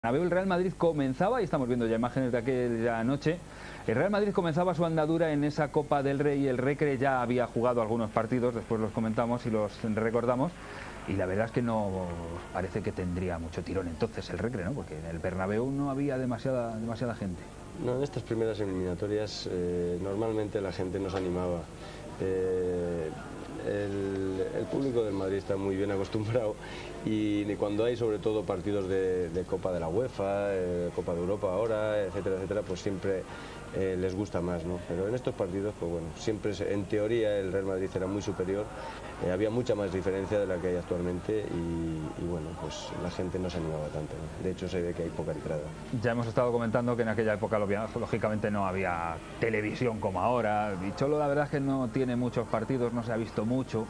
El Real Madrid comenzaba, y estamos viendo ya imágenes de aquella noche, el Real Madrid comenzaba su andadura en esa Copa del Rey. El Recre ya había jugado algunos partidos, después los comentamos y los recordamos, y la verdad es que no parece que tendría mucho tirón entonces el Recre, ¿no? Porque en el Bernabéu no había demasiada gente. No, en estas primeras eliminatorias normalmente la gente no se animaba. El público del Madrid está muy bien acostumbrado y cuando hay sobre todo partidos de Copa de la UEFA, Copa de Europa ahora, etcétera, etcétera, pues siempre les gusta más, ¿no? Pero en estos partidos, pues bueno, siempre en teoría el Real Madrid era muy superior, había mucha más diferencia de la que hay actualmente y bueno, pues la gente no se animaba tanto, ¿no? De hecho se ve que hay poca entrada. Ya hemos estado comentando que en aquella época lógicamente no había televisión como ahora. Y Cholo la verdad es que no tiene muchos partidos, no se ha visto mucho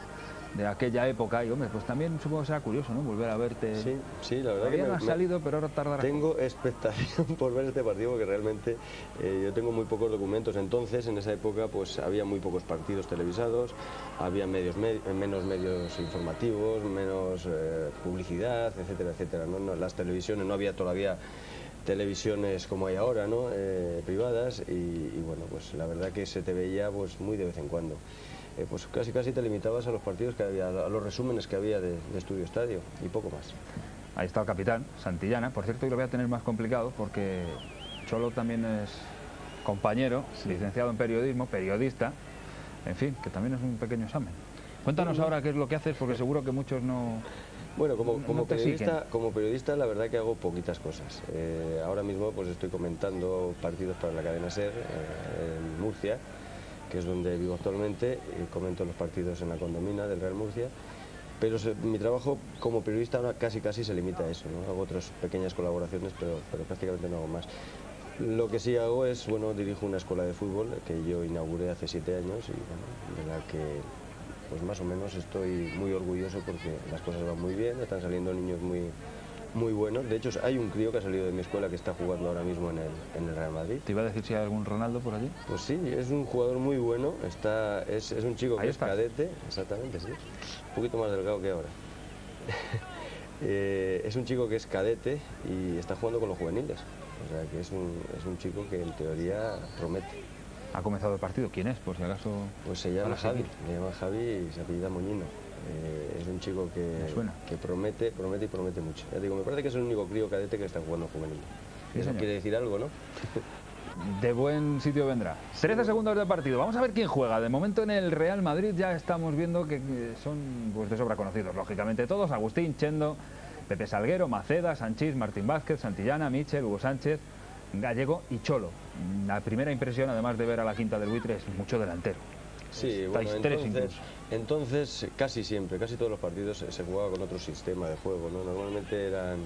de aquella época y hombre, pues también supongo que será curioso, ¿no? Volver a verte. Sí, la verdad todavía que no ha salido, pero ahora tardará. Tengo expectación por ver este partido porque realmente yo tengo muy pocos documentos. Entonces, en esa época, pues había muy pocos partidos televisados, había menos medios informativos, menos publicidad, etcétera, etcétera, ¿no? Las televisiones, no había todavía televisiones como hay ahora, ¿no? Privadas y bueno, pues la verdad que se te veía pues muy de vez en cuando. Pues casi te limitabas a los partidos que había, a los resúmenes que había de Estudio Estadio y poco más. Ahí está el capitán, Santillana. Por cierto, hoy lo voy a tener más complicado porque Cholo también es compañero, licenciado en periodismo, periodista, en fin, que también es un pequeño examen. Cuéntanos ahora qué es lo que haces, porque seguro que muchos no... Bueno, como periodista la verdad que hago poquitas cosas. Ahora mismo pues estoy comentando partidos para la cadena SER en Murcia, que es donde vivo actualmente, comento los partidos en la Condomina del Real Murcia, pero mi trabajo como periodista ahora casi se limita a eso, ¿no? Hago otras pequeñas colaboraciones, pero prácticamente no hago más. Lo que sí hago es, bueno, dirijo una escuela de fútbol que yo inauguré hace 7 años y bueno, de la que pues más o menos estoy muy orgulloso porque las cosas van muy bien, están saliendo niños muy buenos. De hecho, hay un crío que ha salido de mi escuela que está jugando ahora mismo en el Real Madrid. ¿Te iba a decir si hay algún Ronaldo por allí? Pues sí, es un jugador muy bueno, es un chico que es cadete, exactamente, sí, un poquito más delgado que ahora. Es un chico que es cadete y está jugando con los juveniles, o sea que es un chico que en teoría promete. ¿Ha comenzado el partido? ¿Quién es, por si acaso? Pues se llama Javi y se apellida Moñino. Es un chico que promete mucho. Ya digo, me parece que es el único crío cadete que está jugando juvenil. Sí, eso quiere decir algo, ¿no? De buen sitio vendrá. 13 segundos de partido. Vamos a ver quién juega. De momento en el Real Madrid ya estamos viendo que son pues de sobra conocidos, lógicamente todos. Agustín, Chendo, Pepe Salguero, Maceda, Sanchís, Martín Vázquez, Santillana, Michel, Hugo Sánchez, Gallego y Cholo. La primera impresión, además de ver a la quinta del buitre, es mucho delantero. Sí, bueno, entonces casi siempre, casi todos los partidos se jugaba con otro sistema de juego, ¿no? Normalmente eran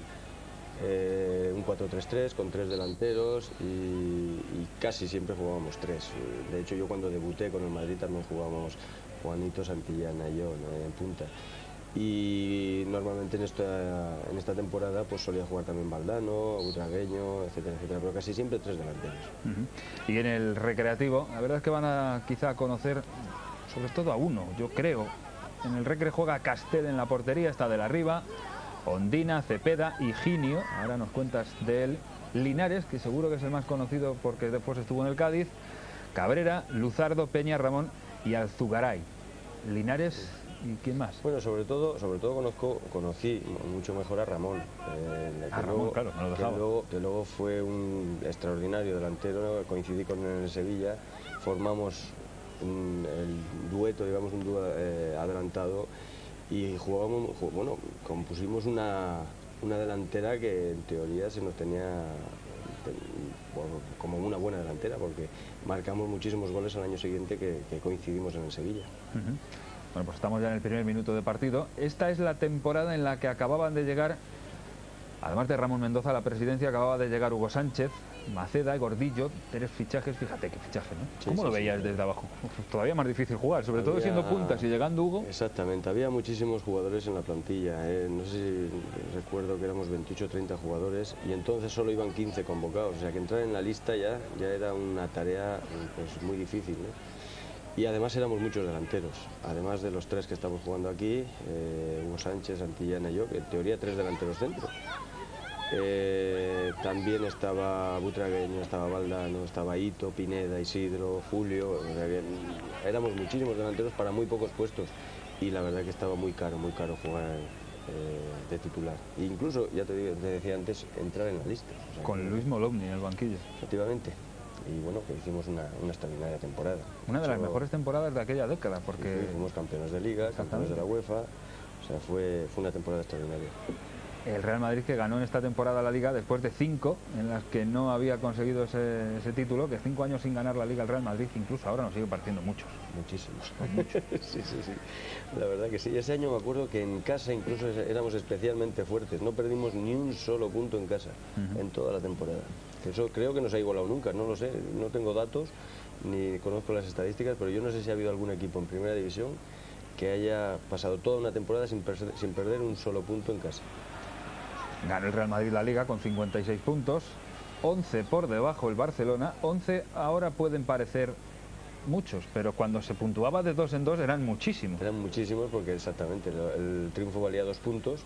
un 4-3-3 con 3 delanteros y casi siempre jugábamos 3. De hecho, yo cuando debuté con el Madrid también jugábamos Juanito, Santillana y yo, ¿no? En punta. Y normalmente en esta temporada pues solía jugar también Valdano, Butragueño, etcétera, etcétera, pero casi siempre 3 delanteros. Y en el recreativo, la verdad es que van a quizá conocer sobre todo a uno, yo creo. En el Recre juega Castel en la portería, está de la Riva, Ondina, Cepeda, Higinio, ahora nos cuentas de él, Linares, que seguro que es el más conocido porque después estuvo en el Cádiz, Cabrera, Luzardo, Peña, Ramón y Alzugaray. Linares... ¿Y quién más? Bueno, sobre todo conocí mucho mejor a Ramón. Ramón, claro, me lo dejaba. Que luego fue un extraordinario delantero, coincidí con él en el Sevilla, formamos el dueto, digamos un dúo adelantado y compusimos una delantera que en teoría se nos tenía como una buena delantera porque marcamos muchísimos goles al año siguiente que coincidimos en el Sevilla. Bueno, pues estamos ya en el primer minuto de partido. Esta es la temporada en la que acababan de llegar, además de Ramón Mendoza, a la presidencia acababa de llegar Hugo Sánchez, Maceda, Gordillo, 3 fichajes, fíjate qué fichaje, ¿no? Sí, ¿cómo lo veías desde abajo? Todavía más difícil jugar, sobre todo siendo puntas y llegando Hugo. Exactamente, había muchísimos jugadores en la plantilla, no sé si recuerdo que éramos 28 o 30 jugadores y entonces solo iban 15 convocados, o sea que entrar en la lista ya era una tarea pues, muy difícil, ¿no? Y además éramos muchos delanteros, además de los 3 que estamos jugando aquí, Hugo Sánchez, Santillana y yo, que en teoría 3 delanteros centro. También estaba Butragueño, estaba Valdano, estaba Ito, Pineda, Isidro, Julio. Éramos muchísimos delanteros para muy pocos puestos y la verdad que estaba muy caro jugar de titular. E incluso, ya te decía antes, entrar en la lista. O sea, con Luis Molomni en el banquillo. Efectivamente. Y bueno, que hicimos una extraordinaria temporada. Una de las mejores temporadas de aquella década, porque... Sí, fuimos campeones de Liga, campeones de la UEFA, o sea, fue una temporada extraordinaria. El Real Madrid, que ganó en esta temporada la Liga después de 5 en las que no había conseguido ese título, que 5 años sin ganar la Liga el Real Madrid, incluso ahora nos sigue pareciendo muchos. Muchísimos. Sí. La verdad que sí. Ese año me acuerdo que en casa incluso éramos especialmente fuertes. No perdimos ni un solo punto en casa en toda la temporada. Eso creo que no se ha igualado nunca, no lo sé. No tengo datos ni conozco las estadísticas, pero yo no sé si ha habido algún equipo en Primera División que haya pasado toda una temporada sin perder un solo punto en casa. Ganó el Real Madrid la Liga con 56 puntos, 11 por debajo el Barcelona. 11 ahora pueden parecer muchos, pero cuando se puntuaba de 2 en 2 eran muchísimos. Eran muchísimos porque exactamente el triunfo valía 2 puntos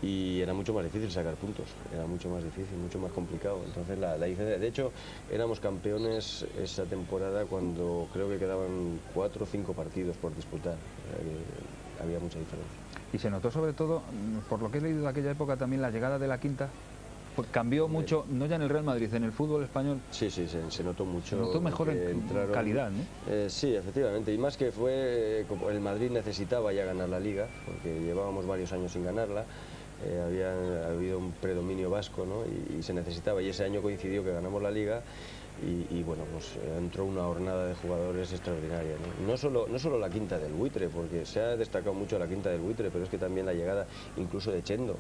y era mucho más difícil sacar puntos, era mucho más difícil, mucho más complicado. Entonces la diferencia, de hecho éramos campeones esa temporada cuando creo que quedaban 4 o 5 partidos por disputar, había mucha diferencia. Y se notó sobre todo, por lo que he leído de aquella época también, la llegada de la quinta. Pues cambió mucho, no ya en el Real Madrid, en el fútbol español. Sí, se notó mucho. Se notó mejor en calidad, ¿no? Sí, efectivamente. Y más que fue, como el Madrid necesitaba ya ganar la Liga, porque llevábamos varios años sin ganarla. Había habido un predominio vasco, ¿no? Y se necesitaba. Y ese año coincidió que ganamos la Liga. Y bueno, pues entró una hornada de jugadores extraordinaria, ¿no? No solo la quinta del Buitre, porque se ha destacado mucho la quinta del Buitre, pero es que también la llegada incluso de Chendo,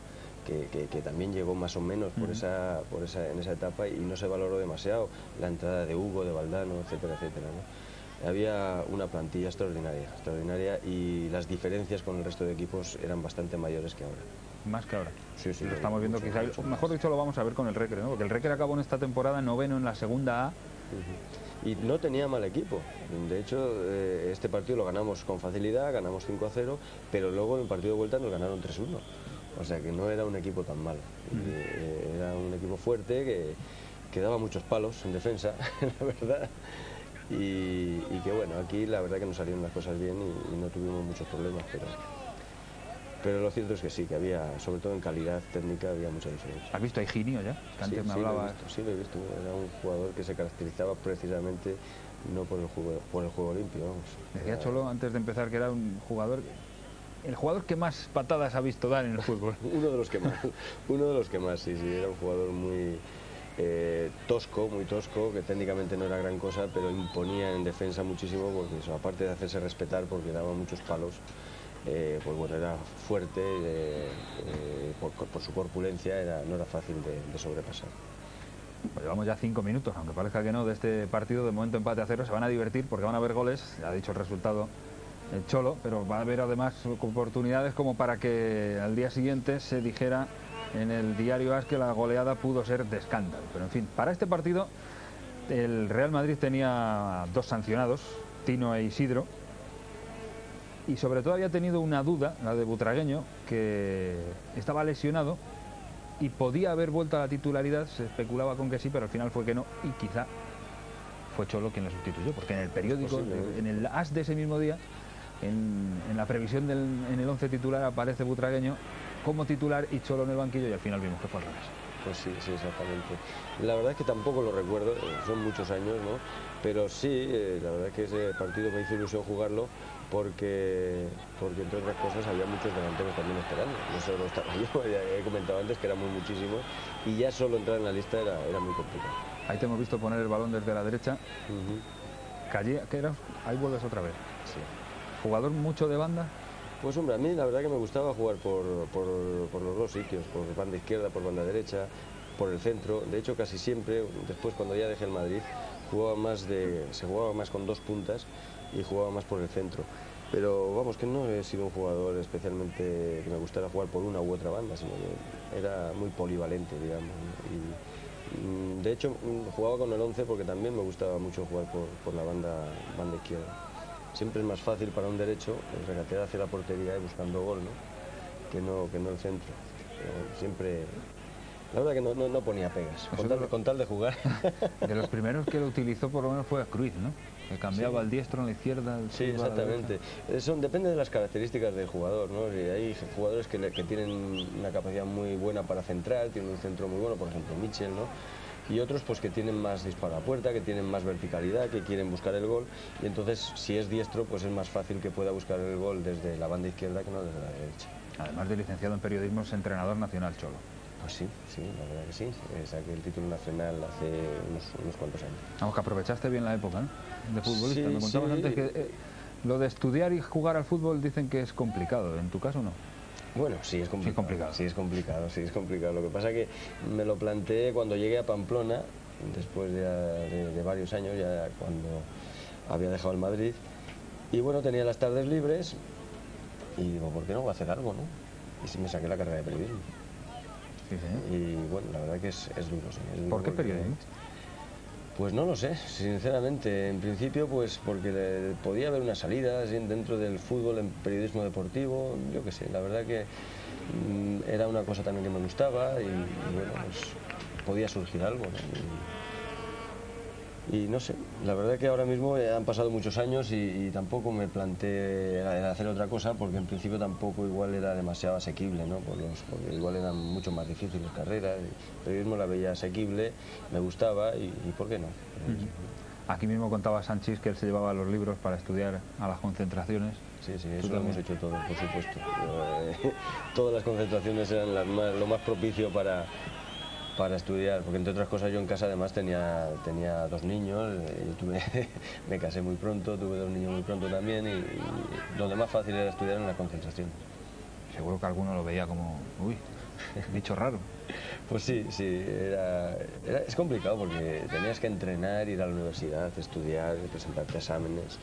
que también llegó más o menos en esa etapa y no se valoró demasiado. La entrada de Hugo, de Valdano, etcétera, etcétera, ¿no? Había una plantilla extraordinaria y las diferencias con el resto de equipos eran bastante mayores que ahora. Más que ahora. Sí, lo estamos viendo quizá, mejor dicho lo vamos a ver con el Recre, ¿no? Porque el Recre acabó en esta temporada 9º en la segunda A. Y no tenía mal equipo. De hecho, este partido lo ganamos con facilidad, ganamos 5-0, pero luego en el partido de vuelta nos ganaron 3-1. O sea que no era un equipo tan malo. Era un equipo fuerte que daba muchos palos en defensa, la verdad. Y que bueno, aquí la verdad que nos salieron las cosas bien y no tuvimos muchos problemas, pero lo cierto es que sí, que había, sobre todo en calidad técnica, había mucha diferencia. ¿Has visto a Higinio ya? Que antes me hablaba. Sí, lo he visto. Era un jugador que se caracterizaba precisamente no por el juego limpio, vamos. Decía Cholo antes de empezar que era un jugador, el jugador que más patadas ha visto dar en el fútbol. Uno de los que más, sí, era un jugador muy muy tosco, que técnicamente no era gran cosa, pero imponía en defensa muchísimo, porque eso, aparte de hacerse respetar porque daba muchos palos, pues bueno, era fuerte, por su corpulencia no era fácil de sobrepasar. Pues llevamos ya 5 minutos, aunque parezca que no, de este partido. De momento empate a 0, se van a divertir porque van a haber goles, ya ha dicho el resultado el Cholo, pero va a haber además oportunidades como para que al día siguiente se dijera en el diario AS que la goleada pudo ser de escándalo. Pero en fin, para este partido el Real Madrid tenía 2 sancionados, Tino e Isidro, y sobre todo había tenido una duda, la de Butragueño, que estaba lesionado y podía haber vuelto a la titularidad. Se especulaba con que sí, pero al final fue que no, y quizá fue Cholo quien le sustituyó, porque en el periódico, en el AS de ese mismo día, en la previsión en el 11 titular aparece Butragueño como titular y Cholo en el banquillo, y al final vimos que fue al revés. Pues sí, exactamente. La verdad es que tampoco lo recuerdo, son muchos años, ¿no? Pero sí, la verdad es que ese partido me hizo ilusión jugarlo porque entre otras cosas había muchos delanteros también esperando. No solo estaba yo, ya he comentado antes que éramos muchísimos y ya solo entrar en la lista era muy complicado. Ahí te hemos visto poner el balón desde la derecha. Calle, ¿qué era? Ahí vuelves otra vez. Sí. ¿Jugador mucho de banda? Pues hombre, a mí la verdad que me gustaba jugar por los dos sitios, por banda izquierda, por banda derecha, por el centro. De hecho, casi siempre, después cuando ya dejé el Madrid, se jugaba más con 2 puntas y jugaba más por el centro. Pero vamos, que no he sido un jugador especialmente que me gustara jugar por una u otra banda, sino que era muy polivalente, digamos. Y de hecho, jugaba con el 11 porque también me gustaba mucho jugar por la banda izquierda. Siempre es más fácil para un derecho regatear hacia la portería y buscando gol, ¿no? Que no el centro. Siempre La verdad que no ponía pegas, con tal de jugar. De los primeros que lo utilizó por lo menos fue a Cruyff, ¿no? Que cambiaba al diestro, a la izquierda, sí, exactamente. Depende de las características del jugador, ¿no? Hay jugadores que tienen una capacidad muy buena para centrar, tienen un centro muy bueno, por ejemplo Mitchell, ¿no? Y otros pues que tienen más disparo a puerta, que tienen más verticalidad, que quieren buscar el gol, y entonces si es diestro pues es más fácil que pueda buscar el gol desde la banda izquierda que no desde la derecha. Además de licenciado en periodismo, es entrenador nacional, Cholo. Pues sí, la verdad que sí. Saqué el título nacional hace unos cuantos años. Vamos, que aprovechaste bien la época, ¿no? De futbolista. Sí, Me contabas antes que lo de estudiar y jugar al fútbol dicen que es complicado. ¿En tu caso no? Bueno, sí es complicado. Sí es complicado. Lo que pasa es que me lo planteé cuando llegué a Pamplona, después de varios años, ya cuando había dejado el Madrid. Y bueno, tenía las tardes libres y digo, ¿por qué no voy a hacer algo, no? Y sí me saqué la carrera de periodismo. Sí, sí. Y bueno, la verdad que es duro, sí. Es duro. ¿Por qué periodismo? Pues no lo sé, sinceramente. En principio, pues porque podía haber una salida dentro del fútbol en periodismo deportivo, yo qué sé. La verdad que era una cosa también que me gustaba y bueno, pues podía surgir algo, ¿no? Y no sé, la verdad que ahora mismo han pasado muchos años y tampoco me planteé hacer otra cosa porque en principio tampoco igual era demasiado asequible, ¿no? Porque igual eran mucho más difíciles carreras. El periodismo la veía asequible, me gustaba y ¿por qué no? Aquí mismo contaba Sanchís que él se llevaba los libros para estudiar a las concentraciones. Sí, eso lo hemos hecho todos, por supuesto. Todas las concentraciones eran lo más propicio para estudiar, porque entre otras cosas yo en casa además tenía 2 niños, me casé muy pronto, tuve 2 niños muy pronto también y donde más fácil era estudiar en la concentración. Seguro que alguno lo veía como, uy, bicho raro. Pues sí, es complicado porque tenías que entrenar, ir a la universidad, estudiar, presentarte exámenes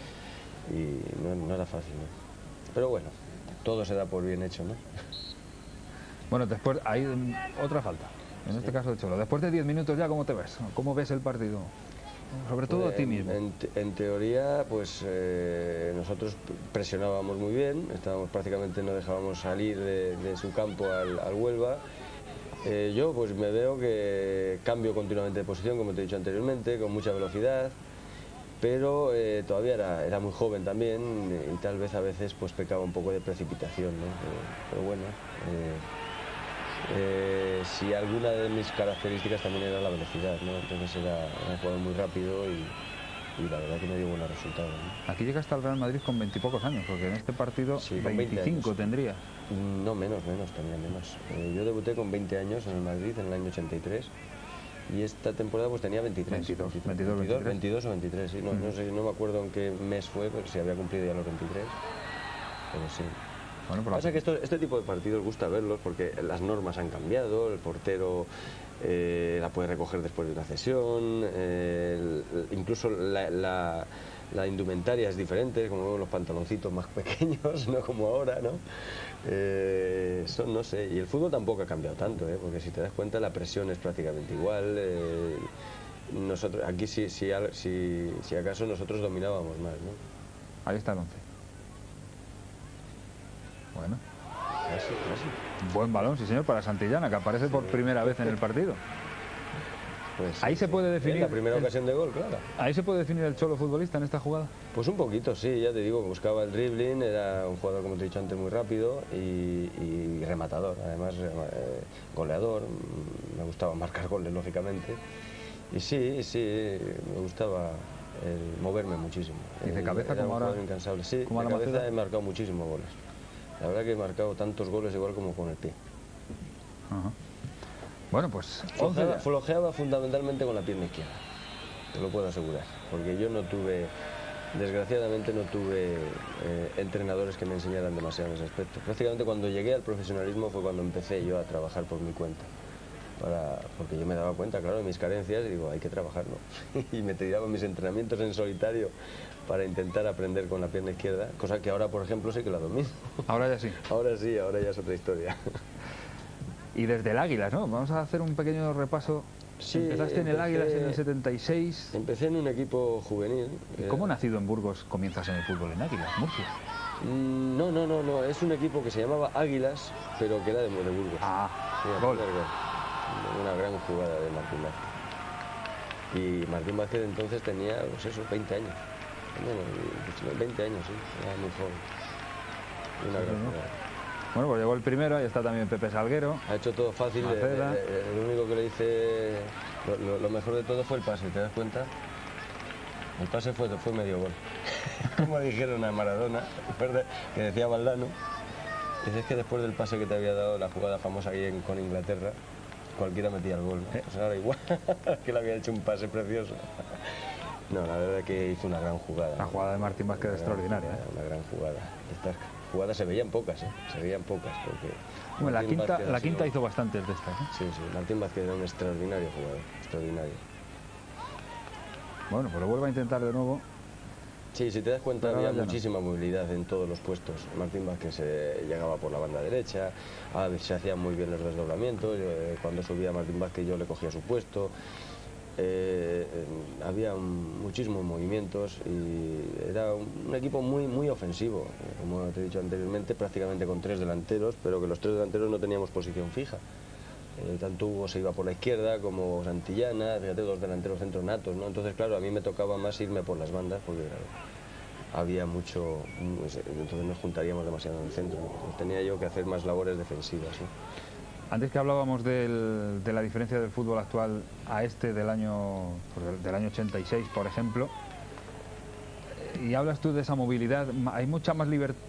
y no era fácil, ¿no? Pero bueno, todo se da por bien hecho, ¿no? Bueno, después hay otra falta. En este caso de Cholo. Después de 10 minutos ya, ¿cómo te ves? ¿Cómo ves el partido? Sobre todo a ti mismo. En teoría, pues nosotros presionábamos muy bien, prácticamente no dejábamos salir de su campo al Huelva. Yo pues me veo que cambio continuamente de posición, como te he dicho anteriormente, con mucha velocidad, pero todavía era muy joven también y tal vez a veces pues pecaba un poco de precipitación, ¿no? Pero bueno... si alguna de mis características también era la velocidad, ¿no? Entonces era un jugador muy rápido y la verdad que me dio buenos resultados, ¿no? Aquí llegaste al Real Madrid con 20 y pocos años, porque en este partido sí, 25 tendrías. No, tenía menos. Yo debuté con 20 años en el Madrid en el año 83 y esta temporada pues tenía 23. 22 o 23, sí. No me acuerdo en qué mes fue, pero si había cumplido ya los 23, pero sí. Bueno, pasa que este tipo de partidos gusta verlos porque las normas han cambiado, el portero la puede recoger después de una cesión, incluso la indumentaria es diferente, como los pantaloncitos más pequeños, no como ahora, ¿no? No sé, y el fútbol tampoco ha cambiado tanto, porque si te das cuenta la presión es prácticamente igual. Nosotros aquí si acaso nosotros dominábamos más, ¿no? Ahí está el 11. Bueno, casi. Buen balón, sí señor, para Santillana, que aparece por primera vez en el partido. Pues ahí se puede definir... la primera ocasión de gol, claro. ¿Ahí se puede definir el Cholo futbolista en esta jugada? Pues un poquito, sí, ya te digo, buscaba el dribbling, era un jugador, como te he dicho antes, muy rápido y rematador, además goleador, me gustaba marcar goles, lógicamente. Y sí, me gustaba moverme muchísimo. ¿Y de cabeza como ahora? Incansable. Sí, de cabeza he marcado muchísimos goles. La verdad que he marcado tantos goles igual como con el pie. Ajá. Bueno, pues... Flojeaba fundamentalmente con la pierna izquierda, te lo puedo asegurar, porque yo desgraciadamente no tuve entrenadores que me enseñaran demasiado en ese aspecto. Prácticamente cuando llegué al profesionalismo fue cuando empecé yo a trabajar por mi cuenta. Porque yo me daba cuenta, claro, de mis carencias y digo, hay que trabajarlo. Y me tiraba mis entrenamientos en solitario para intentar aprender con la pierna izquierda, cosa que ahora, por ejemplo, sí que la domino. Ahora ya sí. Ahora sí, ahora ya es otra historia. Y desde el Águilas, ¿no? Vamos a hacer un pequeño repaso. Sí, empezaste en el Águilas en el 76. Empecé en un equipo juvenil. ¿Y cómo nacido en Burgos comienzas en el fútbol en Águilas, Murcia? No, es un equipo que se llamaba Águilas, pero que era de Burgos. Ah, sí, gol. una gran jugada de Martín Vázquez. Y Martín Vázquez entonces tenía, pues eso, 20 años. Bueno, 20 años, sí, era muy joven. Una gran jugada. Bueno, pues llegó el primero, ahí está también Pepe Salguero. Ha hecho todo fácil, lo único que le hice, lo mejor de todo fue el pase, ¿te das cuenta? El pase fue medio gol. Como dijeron a Maradona, que decía Valdano, es que después del pase que te había dado, la jugada famosa ahí con Inglaterra, cualquiera metía el gol, ¿no? Pues ahora igual, que le había hecho un pase precioso. No, la verdad es que hizo una gran jugada. La jugada de Martín Vázquez extraordinaria. Una gran jugada. Estas jugadas se veían pocas, se veían pocas. Porque bueno, la quinta hizo bastantes de estas. Sí, Martín Vázquez era un extraordinario jugador, extraordinario. Bueno, pues lo vuelvo a intentar de nuevo. Sí, si te das cuenta había muchísima movilidad en todos los puestos. Martín Vázquez llegaba por la banda derecha, se hacían muy bien los desdoblamientos, cuando subía Martín Vázquez yo le cogía su puesto. Había muchísimos movimientos y era un equipo muy ofensivo, como te he dicho anteriormente, prácticamente con 3 delanteros, pero que los 3 delanteros no teníamos posición fija. Tanto Hugo se iba por la izquierda como Santillana, fíjate, 2 delanteros centros natos, ¿no? Entonces, claro, a mí me tocaba más irme por las bandas porque había mucho, entonces nos juntaríamos demasiado en el centro, ¿no? Entonces, tenía yo que hacer más labores defensivas, ¿no? Antes que hablábamos de la diferencia del fútbol actual a este del año 86, por ejemplo, y hablas tú de esa movilidad, hay mucha más libertad.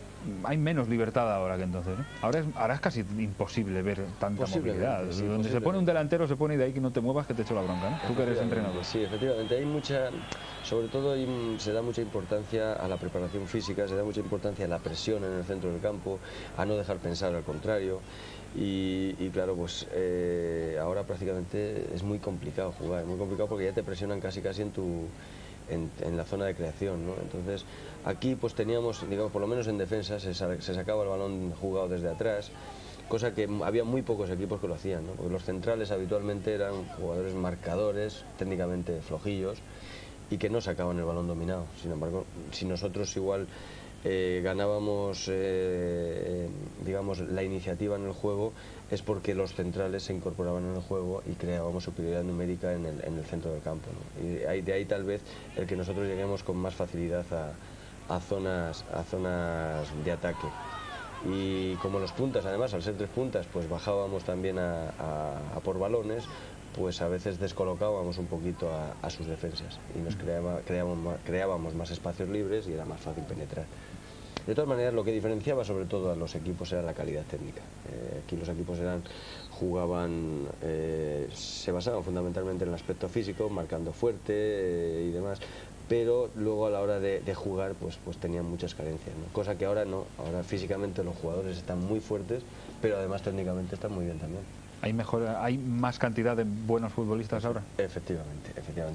Hay menos libertad ahora que entonces, ¿no? Ahora es casi imposible ver tanta movilidad. Sí, donde se pone un delantero se pone y de ahí que no te muevas que te echo la bronca, ¿no? Tú que eres entrenador. Sí, efectivamente, hay mucha, sobre todo se da mucha importancia a la preparación física, se da mucha importancia a la presión en el centro del campo, a no dejar pensar al contrario. Y claro, pues ahora prácticamente es muy complicado jugar, es muy complicado porque ya te presionan casi en la zona de creación, ¿no? Entonces aquí pues teníamos, digamos, por lo menos en defensa se sacaba el balón jugado desde atrás, cosa que había muy pocos equipos que lo hacían, ¿no? Porque los centrales habitualmente eran jugadores marcadores, técnicamente flojillos y que no sacaban el balón dominado. Sin embargo, si nosotros igual ganábamos digamos la iniciativa en el juego, es porque los centrales se incorporaban en el juego y creábamos superioridad numérica en el centro del campo, ¿no? Y de ahí tal vez el que nosotros lleguemos con más facilidad a zonas de ataque. Y como los puntas, además al ser 3 puntas, pues bajábamos también a por balones, pues a veces descolocábamos un poquito a sus defensas y nos creábamos más espacios libres y era más fácil penetrar. De todas maneras, lo que diferenciaba sobre todo a los equipos era la calidad técnica. Aquí los equipos se basaban fundamentalmente en el aspecto físico, marcando fuerte y demás, pero luego a la hora de jugar pues tenían muchas carencias, ¿no? Cosa que ahora no, ahora físicamente los jugadores están muy fuertes, pero además técnicamente están muy bien también. ¿Hay más cantidad de buenos futbolistas ahora? Efectivamente,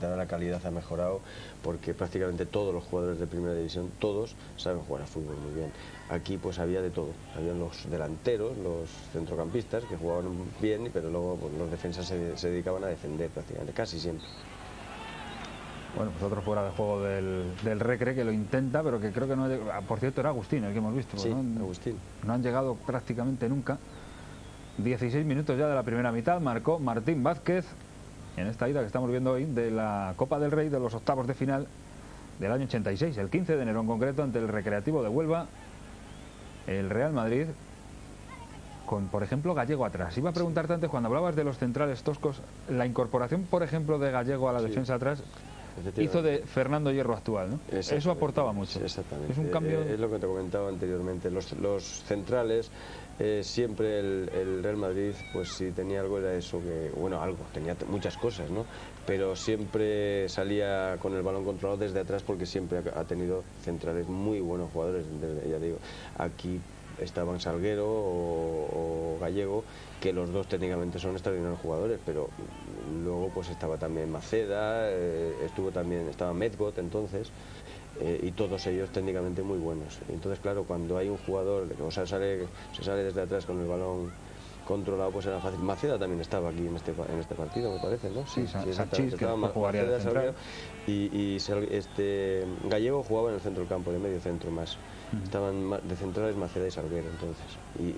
ahora la calidad ha mejorado porque prácticamente todos los jugadores de primera división, todos saben jugar a fútbol muy bien. Aquí pues había de todo, habían los delanteros, los centrocampistas que jugaban bien, pero luego pues, los defensas se dedicaban a defender prácticamente, casi siempre. Bueno, pues otro fuera de juego del Recre que lo intenta, pero que creo que no ha llegado. Por cierto, era Agustín el que hemos visto. Sí, ¿no? Agustín. No han llegado prácticamente nunca. 16 minutos ya de la primera mitad, marcó Martín Vázquez en esta ida que estamos viendo hoy de la Copa del Rey de los octavos de final del año 86, el 15 de enero en concreto, ante el Recreativo de Huelva, el Real Madrid, con, por ejemplo, Gallego atrás. Iba a preguntarte antes, cuando hablabas de los centrales toscos, la incorporación, por ejemplo, de Gallego a la defensa atrás, hizo de Fernando Hierro actual, ¿no? Eso aportaba mucho. Exactamente. Es un cambio. Es lo que te comentaba anteriormente. Los centrales, siempre el Real Madrid, pues si tenía algo era eso, que bueno, tenía muchas cosas, ¿no? Pero siempre salía con el balón controlado desde atrás porque siempre ha tenido centrales muy buenos jugadores. Ya digo, aquí estaban Salguero o Gallego, que los dos técnicamente son extraordinarios jugadores, pero luego pues estaba también Maceda, estaba Medgot entonces, y todos ellos técnicamente muy buenos. Entonces claro, cuando hay un jugador que se sale desde atrás con el balón controlado, pues era fácil. Maceda también estaba aquí en este partido, me parece, ¿no? Sí, exactamente. Que jugaría de central. Y Gallego jugaba en el centro del campo, de medio centro más. Estaban de centrales Maceda y Salguero entonces.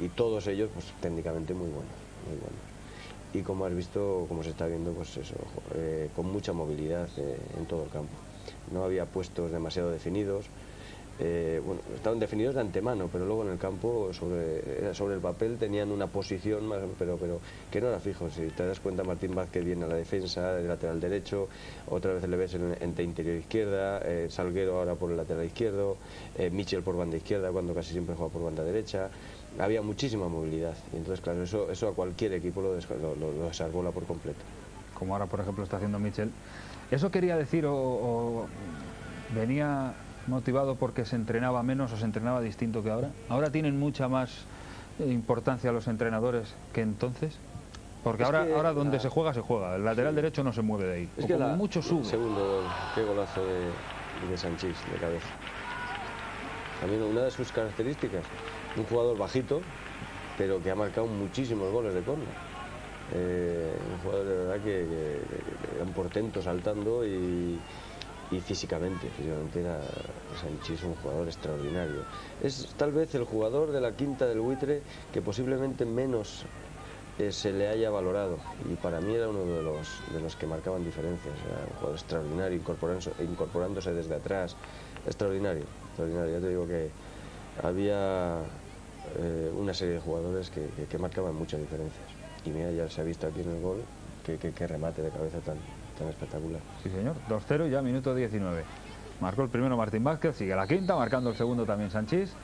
Y todos ellos, pues técnicamente muy buenos, muy buenos. y como has visto, como se está viendo, pues eso, con mucha movilidad en todo el campo. No había puestos demasiado definidos. Bueno, estaban definidos de antemano, pero luego en el campo, sobre el papel, tenían una posición, pero que no era fijo. Si te das cuenta, Martín Vázquez viene a la defensa, de lateral derecho, otra vez le ves en interior izquierda, Salguero ahora por el lateral izquierdo, Michel por banda izquierda, cuando casi siempre juega por banda derecha. Había muchísima movilidad, y entonces, claro, eso a cualquier equipo lo desarbola por completo. Como ahora, por ejemplo, está haciendo Michel. ¿Eso quería decir o venía motivado porque se entrenaba menos o se entrenaba distinto que ahora? ¿Ahora tienen mucha más importancia los entrenadores que entonces? Porque ahora donde se juega, el lateral derecho no se mueve de ahí, es o que como mucho sube. El segundo gol, qué golazo de Sanchís de cabeza. También una de sus características, un jugador bajito, pero que ha marcado muchísimos goles de córner. Un jugador de verdad que era un portento saltando y físicamente era Sanchís un jugador extraordinario. Es tal vez el jugador de la quinta del Buitre que posiblemente menos se le haya valorado, y para mí era uno de los que marcaban diferencias. Era un jugador extraordinario, incorporándose desde atrás, extraordinario. Ya te digo que había una serie de jugadores que marcaban muchas diferencias, y mira, ya se ha visto aquí en el gol que remate de cabeza tan espectacular. Sí, señor, 2-0 ya, minuto 19. Marcó el primero Martín Vázquez, sigue la quinta, marcando el segundo también Sanchís. Sí.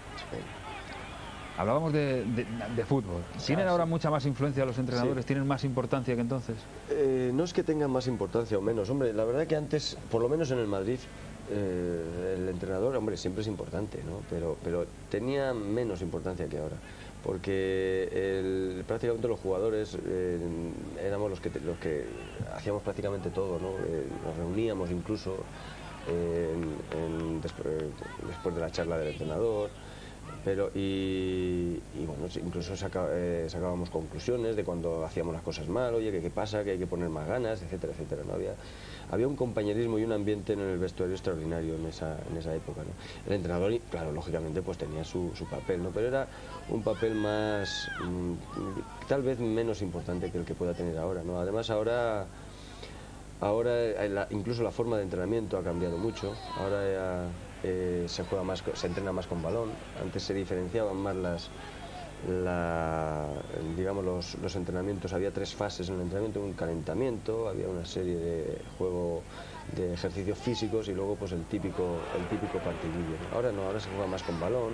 Hablábamos de fútbol. ¿Tienen ahora mucha más influencia los entrenadores? Sí. ¿Tienen más importancia que entonces? No es que tengan más importancia o menos. Hombre, la verdad que antes, por lo menos en el Madrid, el entrenador, hombre, siempre es importante, ¿no? Pero tenía menos importancia que ahora. Porque prácticamente los jugadores éramos los que hacíamos prácticamente todo, ¿no? Nos reuníamos incluso después de la charla del entrenador, y bueno, incluso sacábamos conclusiones de cuando hacíamos las cosas mal, oye, que qué pasa, que hay que poner más ganas, etcétera, etcétera, ¿no? Había un compañerismo y un ambiente en el vestuario extraordinario en esa época, ¿no? El entrenador, claro, lógicamente, pues tenía su papel, ¿no? Pero era un papel más, tal vez menos importante que el que pueda tener ahora, ¿no? Además, ahora incluso la forma de entrenamiento ha cambiado mucho. Ahora se entrena más con balón. Antes se diferenciaban más digamos los entrenamientos. Había 3 fases en el entrenamiento: un calentamiento, había una serie de juego de ejercicios físicos y luego pues el típico partidillo. Ahora no, ahora se juega más con balón,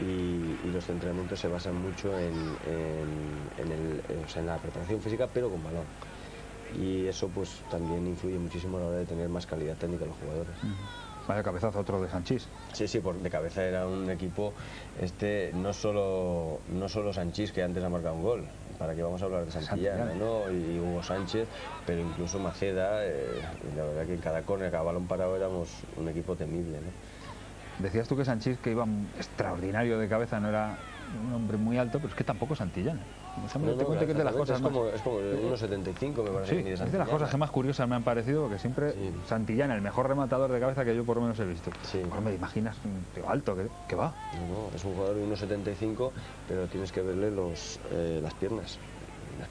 y los entrenamientos se basan mucho en la preparación física, pero con balón. Y eso pues también influye muchísimo a la hora de tener más calidad técnica los jugadores. Vaya cabezazo otro de Sanchís. Sí, de cabeza era un equipo, no solo Sanchís, que antes ha marcado un gol, para que vamos a hablar de Santillana, ¿no? Y Hugo Sánchez, pero incluso Maceda, la verdad que en cada córner, cada balón parado éramos un equipo temible, ¿no? Decías tú que Sanchís, que iba extraordinario de cabeza, no era un hombre muy alto, pero es que tampoco Santillana. Que es de las cosas como 1,75 me parece. Sí, es de las cosas que más curiosas me han parecido, porque siempre Santillana, el mejor rematador de cabeza que yo por lo menos he visto. Sí. Bueno, me imaginas un alto que va. No, es un jugador de 1,75, pero tienes que verle las piernas,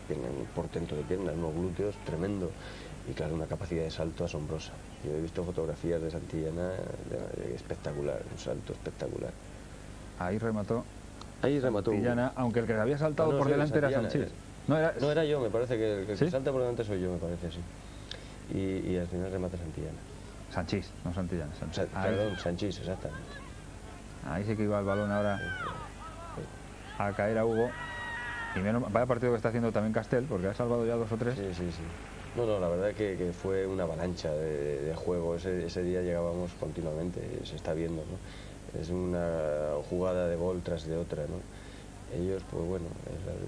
un portento de piernas, unos glúteos tremendo, y claro, una capacidad de salto asombrosa. Yo he visto fotografías de Santillana espectacular, un salto espectacular. Ahí remató Santillana, aunque el que había saltado por delante era Sanchís. No era yo, me parece que el que salta por delante soy yo, me parece, sí. Y al final remata Santillana. Sanchís, no Santillana. Perdón, Sanchís, exactamente. Ahí sí que iba el balón ahora a caer a Hugo. Y vaya partido que está haciendo también Castel, porque ha salvado ya 2 o 3. Sí. No, la verdad que fue una avalancha de juego. Ese día llegábamos continuamente, se está viendo, ¿no? Es una jugada de gol tras de otra, ¿no? Ellos, pues bueno,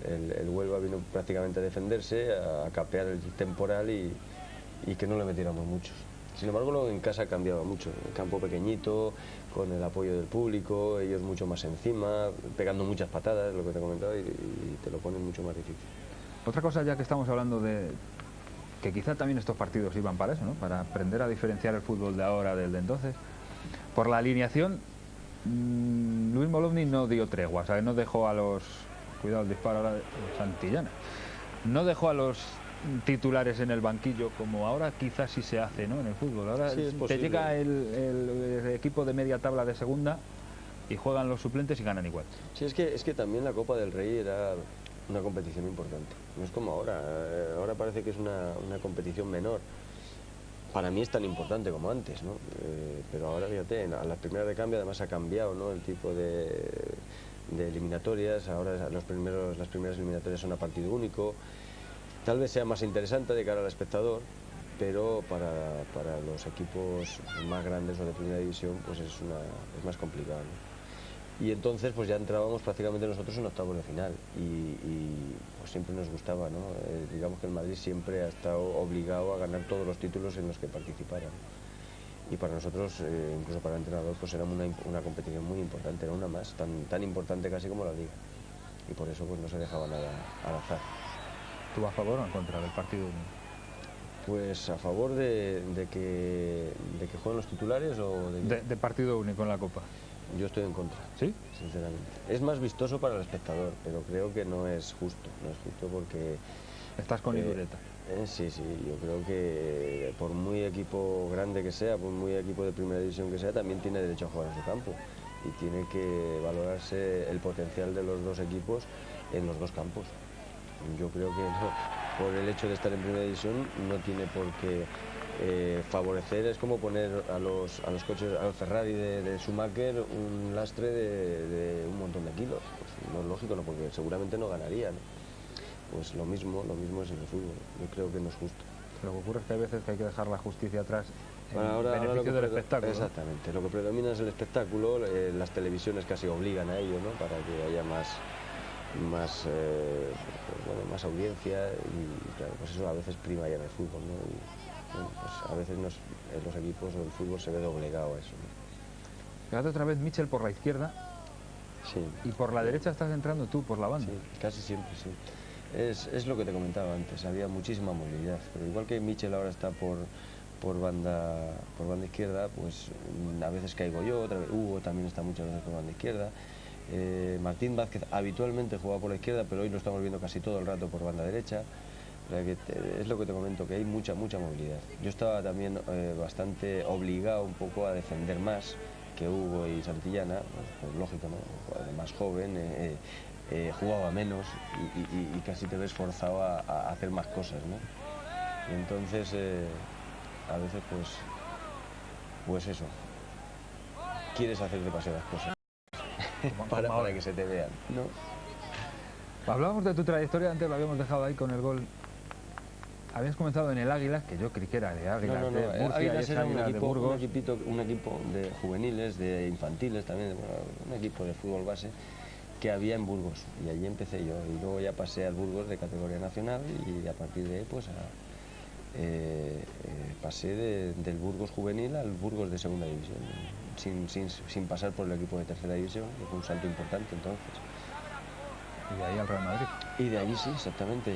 el Huelva vino prácticamente a defenderse, a capear el temporal y que no le metiéramos muchos. Sin embargo, luego en casa cambiaba mucho. El campo pequeñito, con el apoyo del público, ellos mucho más encima, pegando muchas patadas, lo que te he comentado, y te lo ponen mucho más difícil. Otra cosa, ya que estamos hablando de que quizá también estos partidos iban para eso, ¿no? Para aprender a diferenciar el fútbol de ahora del de entonces. Por la alineación, Luis Molovny no dio tregua, ¿sabes? No dejó a los... Cuidado el disparo ahora de Santillana. no dejó a los titulares en el banquillo, como ahora quizás sí se hace, ¿no?, en el fútbol. Ahora sí, te llega el equipo de media tabla de segunda y juegan los suplentes y ganan igual. Sí, es que también la Copa del Rey era una competición importante. No es como ahora. Ahora parece que es una competición menor. Para mí es tan importante como antes, ¿no? Pero ahora, fíjate, a las primeras de cambio además ha cambiado, ¿no?, el tipo de eliminatorias. Ahora las primeras eliminatorias son a partido único. Tal vez sea más interesante de cara al espectador, pero para los equipos más grandes o de primera división pues es más complicado, ¿no? Y entonces pues ya entrábamos prácticamente nosotros en octavos de final y pues siempre nos gustaba, ¿no? Digamos que el Madrid siempre ha estado obligado a ganar todos los títulos en los que participara, ¿no? Y para nosotros, incluso para el entrenador, pues era una competición muy importante, era una más, tan importante casi como la Liga, y por eso pues no se dejaba nada al azar. ¿Tú a favor o en contra del partido único? Pues a favor de que jueguen los titulares o de partido único en la Copa. Yo estoy en contra, ¿sí?, sinceramente. Es más vistoso para el espectador, pero creo que no es justo porque... Estás con Irureta. Sí, yo creo que por muy equipo grande que sea, por muy equipo de primera división que sea, también tiene derecho a jugar en su campo y tiene que valorarse el potencial de los dos equipos en los dos campos. Yo creo que no, por el hecho de estar en primera división no tiene por qué favorecer. Es como poner a los coches, al Ferrari de Schumacher, un lastre de un montón de kilos. Pues no es lógico, ¿no?, porque seguramente no ganaría, ¿no? Pues lo mismo es en el fútbol. Yo creo que no es justo. Lo que ocurre es que hay veces que hay que dejar la justicia atrás en beneficio del espectáculo. Exactamente, ¿no? Lo que predomina es el espectáculo. Las televisiones casi obligan a ello, ¿no?, para que haya más audiencia, y claro, pues eso a veces prima ya en el fútbol, ¿no? Y, bueno, pues a veces los equipos o el fútbol se ve doblegado a eso, ¿no? Fíjate otra vez Michel por la izquierda, sí, y por la derecha estás entrando tú por la banda. Sí, casi siempre, sí. Es lo que te comentaba antes, había muchísima movilidad, pero igual que Michel ahora está por banda izquierda, pues a veces caigo yo, otra vez Hugo también está muchas veces por banda izquierda. Martín Vázquez habitualmente juega por la izquierda, pero hoy lo estamos viendo casi todo el rato por banda derecha. Es lo que te comento, que hay mucha movilidad. Yo estaba también bastante obligado un poco a defender más que Hugo y Santillana, pues lógico, ¿no? Más joven, jugaba menos y casi te ves forzado a hacer más cosas, ¿no? Y entonces a veces pues eso, quieres hacer demasiadas cosas para que se te vean, ¿no? Hablábamos de tu trayectoria, antes lo habíamos dejado ahí con el gol. Habías comenzado en el Águilas, que yo creí que era de Águilas, no, de Murcia, Águilas era de Burgos. un equipo de juveniles, de infantiles también, un equipo de fútbol base que había en Burgos, y allí empecé yo, y luego ya pasé al Burgos de categoría nacional, y a partir de ahí pues pasé del Burgos juvenil al Burgos de segunda división, sin pasar por el equipo de tercera división, que fue un salto importante entonces. Y de ahí al Real Madrid. Y de allí sí, exactamente.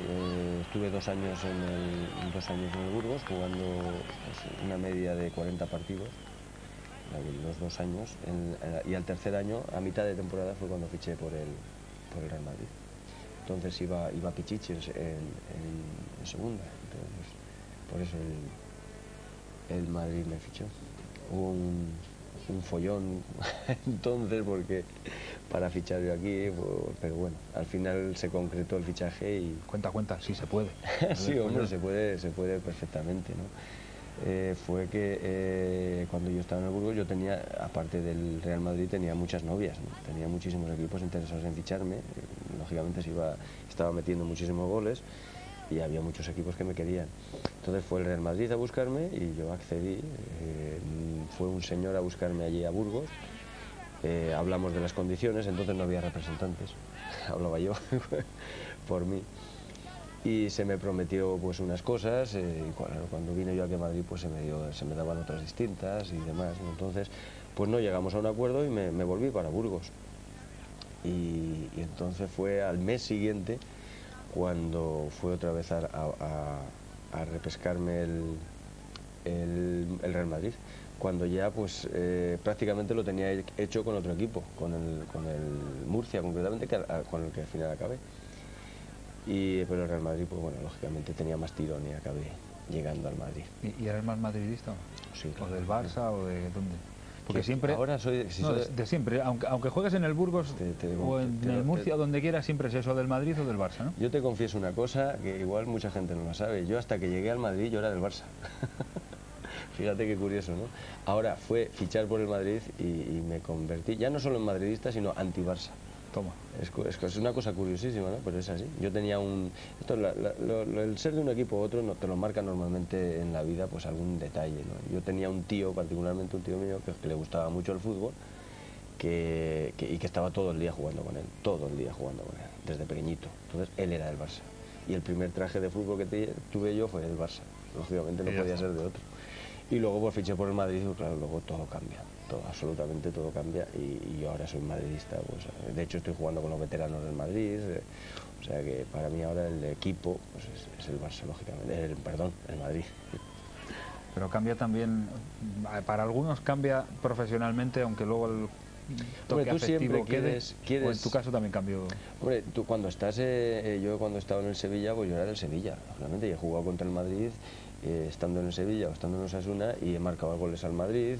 Estuve 2 años en el Burgos, jugando pues, una media de 40 partidos, los 2 años, y al tercer año, a mitad de temporada, fue cuando fiché por el Real Madrid. Entonces iba Pichichi en segunda, entonces por eso el Madrid me fichó. Hubo un follón entonces, porque para fichar yo aquí, pero bueno, al final se concretó el fichaje y... Cuenta, sí se puede. Sí, hombre, se puede perfectamente, ¿no? Fue que cuando yo estaba en el Burgos, yo tenía, aparte del Real Madrid, tenía muchas novias, ¿no? Tenía muchísimos equipos interesados en ficharme, lógicamente estaba metiendo muchísimos goles y había muchos equipos que me querían. Entonces fue el Real Madrid a buscarme y yo accedí. Fue un señor a buscarme allí a Burgos. Hablamos de las condiciones, entonces no había representantes, hablaba yo por mí. Y se me prometió pues unas cosas, y cuando vine yo aquí a Madrid pues se me daban otras distintas y demás, ¿no? Entonces pues no llegamos a un acuerdo y me volví para Burgos. Y entonces fue al mes siguiente cuando fue otra vez a repescarme el Real Madrid, cuando ya pues prácticamente lo tenía hecho con otro equipo, con el Murcia concretamente, con el que al final acabé. pero el Real Madrid, pues bueno, lógicamente tenía más tirón y acabé llegando al Madrid. ¿Y eres más madridista? Sí, ¿O del Barça o de dónde? Porque que siempre... Ahora soy... de siempre, aunque juegues en el Burgos o en el Murcia o donde quieras, siempre es eso del Madrid o del Barça, ¿no? Yo te confieso una cosa que igual mucha gente no lo sabe. Yo hasta que llegué al Madrid yo era del Barça. Fíjate qué curioso, ¿no? Ahora fue fichar por el Madrid y me convertí, ya no solo en madridista, sino anti-Barça. Toma. Es una cosa curiosísima, ¿no? Pero es así. Yo tenía el ser de un equipo u otro no, te lo marca normalmente en la vida pues algún detalle, ¿no? Yo tenía un tío, particularmente un tío mío, que le gustaba mucho el fútbol y que estaba todo el día jugando con él, desde pequeñito. Entonces él era del Barça. Y el primer traje de fútbol que tuve yo fue del Barça. Lógicamente no podía ser de otro. Y luego pues fiché por el Madrid y claro, luego todo cambia. Absolutamente todo cambia y yo ahora soy madridista, pues, de hecho estoy jugando con los veteranos del Madrid, o sea que para mí ahora el equipo pues es el Barça, lógicamente, el Madrid. Pero cambia también, para algunos cambia profesionalmente, aunque luego el toque afectivo quieres, o en tu caso también cambió. Hombre, tú cuando estás, yo cuando estaba en el Sevilla, pues yo era del Sevilla, lógicamente, y he jugado contra el Madrid, estando en el Sevilla o estando en Osasuna, y he marcado goles al Madrid,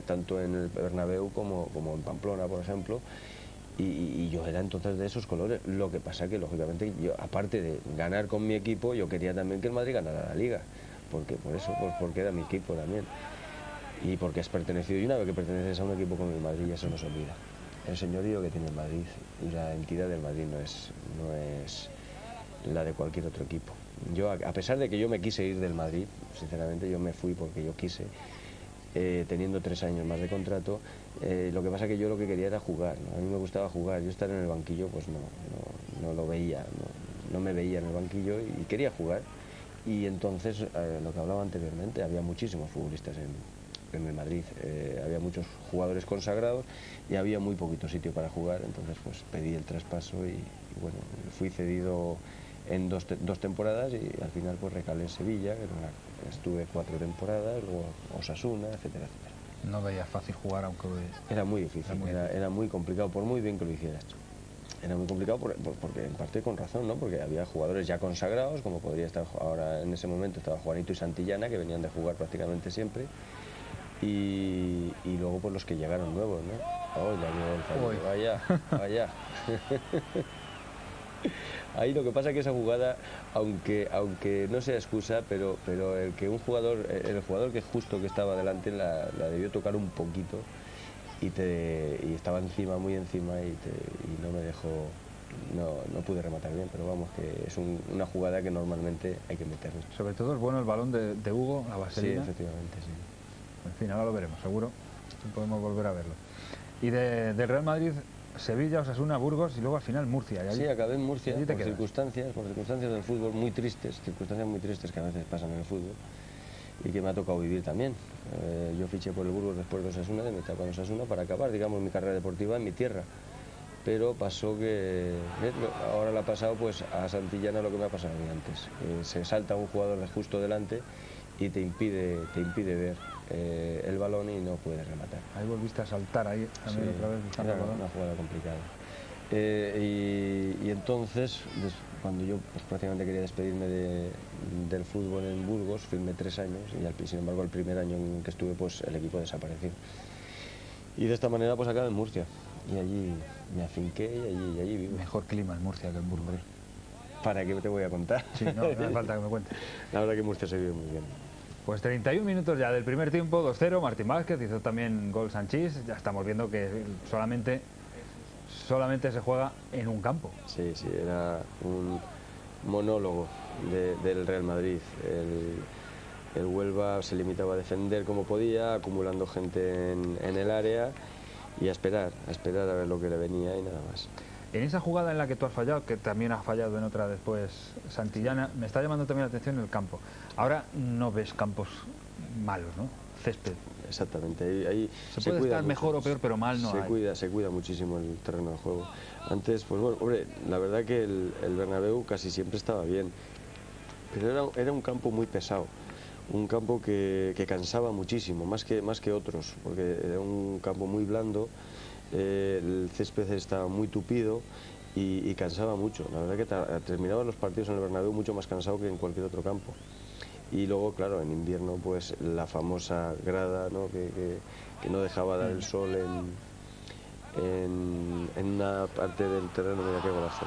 tanto en el Bernabéu como en Pamplona, por ejemplo, y yo era entonces de esos colores. Lo que pasa que, lógicamente, yo, aparte de ganar con mi equipo, yo quería también que el Madrid ganara la Liga, porque era mi equipo también, y porque has pertenecido, y una vez que perteneces a un equipo como el Madrid, ya se nos olvida. El señorío que tiene el Madrid y la entidad del Madrid no es la de cualquier otro equipo. Yo, a pesar de que yo me quise ir del Madrid, sinceramente yo me fui porque yo quise, teniendo 3 años más de contrato, lo que pasa es que yo lo que quería era jugar, ¿no? A mí me gustaba jugar, yo estar en el banquillo pues no lo veía, no me veía en el banquillo y quería jugar. Y entonces, lo que hablaba anteriormente, había muchísimos futbolistas en el Madrid, había muchos jugadores consagrados y había muy poquito sitio para jugar, entonces pues pedí el traspaso y bueno, fui cedido en dos temporadas y al final pues recalé en Sevilla, estuve 4 temporadas, luego Osasuna, etcétera, etcétera. No veía fácil jugar, aunque... Era muy difícil, era muy complicado, por muy bien que lo hicieras. Era muy complicado porque en parte con razón, ¿no? Porque había jugadores ya consagrados, como podría estar ahora en ese momento, estaba Juanito y Santillana, que venían de jugar prácticamente siempre, y luego pues los que llegaron nuevos, ¿no? Oh, vaya. Ahí lo que pasa es que esa jugada, aunque no sea excusa, pero el jugador que justo que estaba delante la debió tocar un poquito y estaba encima, muy encima y no me dejó, no pude rematar bien, pero vamos, que es una jugada que normalmente hay que meterla. Sobre todo es bueno el balón de Hugo, la vaselina. Sí, efectivamente, sí. En fin, ahora lo veremos, seguro. Podemos volver a verlo. Y del Real Madrid, Sevilla, Osasuna, Burgos y luego al final Murcia. Sí, acabé en Murcia por circunstancias del fútbol muy tristes, que a veces pasan en el fútbol y que me ha tocado vivir también. Yo fiché por el Burgos después de Osasuna, de mi etapa en Osasuna, para acabar, digamos, mi carrera deportiva en mi tierra. Pero pasó que, ahora le ha pasado pues a Santillana lo que me ha pasado a mí antes. Se salta un jugador de justo delante y te impide ver el balón y no puedes rematar. Ahí volviste a saltar ahí también, sí, otra vez buscando el balón. Una jugada complicada. Y entonces, cuando yo pues, prácticamente quería despedirme del fútbol en Burgos, firmé 3 años y sin embargo el primer año en que estuve pues el equipo desapareció. Y de esta manera pues acabé en Murcia y allí me afinqué y allí vivo. Mejor clima en Murcia que en Burgos. ¿Para qué te voy a contar? Sí, no hace falta que me cuentes. La verdad que Murcia se vive muy bien. Pues 31 minutos ya del primer tiempo, 2-0, Martín Vázquez hizo también gol Sanchís, ya estamos viendo que solamente se juega en un campo. Sí, era un monólogo del Real Madrid. El Huelva se limitaba a defender como podía, acumulando gente en el área y a esperar a ver lo que le venía y nada más. En esa jugada en la que tú has fallado, que también has fallado en otra después Santillana, me está llamando también la atención el campo. Ahora no ves campos malos, ¿no? Césped. Exactamente. Ahí se puede estar mejor o peor, pero mal no hay. Se cuida muchísimo el terreno de juego. Antes, pues bueno, hombre, la verdad que el Bernabéu casi siempre estaba bien, pero era un campo muy pesado. Un campo que cansaba muchísimo, más que otros, porque era un campo muy blando. El césped estaba muy tupido y cansaba mucho. La verdad que terminaba los partidos en el Bernabéu mucho más cansado que en cualquier otro campo. Y luego, claro, en invierno, pues la famosa grada, ¿no? Que no dejaba dar el sol en una parte del terreno. Mira qué golazo.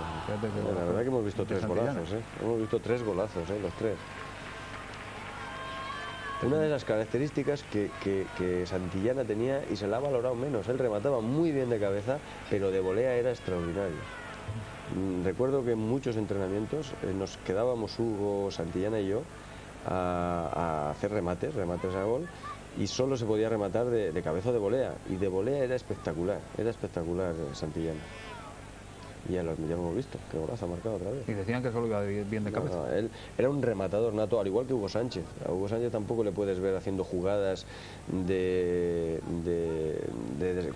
La verdad que hemos visto tres golazos, ¿eh? Hemos visto tres golazos, los tres. Una de las características que Santillana tenía, y se la ha valorado menos, él remataba muy bien de cabeza, pero de volea era extraordinario. Recuerdo que en muchos entrenamientos nos quedábamos Hugo, Santillana y yo a hacer remates a gol, y solo se podía rematar de cabeza o de volea, y de volea era espectacular Santillana. Y ya lo hemos visto, que golazo ha marcado otra vez. Y decían que solo iba bien de cabeza. No, él era un rematador nato, al igual que Hugo Sánchez. A Hugo Sánchez tampoco le puedes ver haciendo jugadas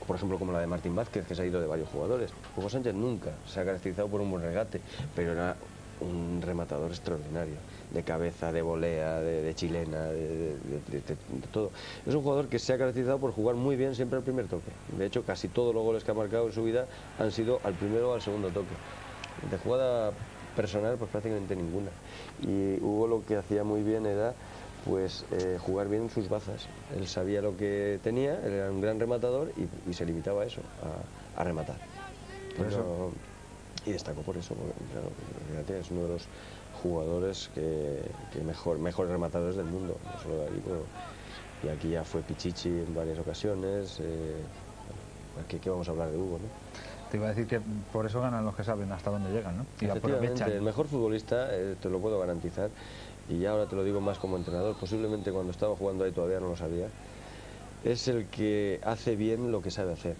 por ejemplo, como la de Martín Vázquez, que se ha ido de varios jugadores. Hugo Sánchez nunca se ha caracterizado por un buen regate, pero era un rematador extraordinario, de cabeza, de volea, de chilena, de todo. Es un jugador que se ha caracterizado por jugar muy bien siempre al primer toque. De hecho, casi todos los goles que ha marcado en su vida han sido al primero o al segundo toque. De jugada personal, pues prácticamente ninguna. Y Hugo lo que hacía muy bien era pues jugar bien sus bazas. Él sabía lo que tenía, él era un gran rematador y se limitaba a eso, a rematar. Y destacó por eso, porque claro, fíjate, es uno de los jugadores que mejores rematadores del mundo, no solo de ahí, pero, y aquí ya fue Pichichi en varias ocasiones. Aquí ¿qué vamos a hablar de Hugo, ¿no? Te iba a decir que por eso ganan los que saben hasta dónde llegan, ¿no? Y aprovechan. El mejor futbolista, te lo puedo garantizar, y ya ahora te lo digo más como entrenador, posiblemente cuando estaba jugando ahí todavía no lo sabía, es el que hace bien lo que sabe hacer.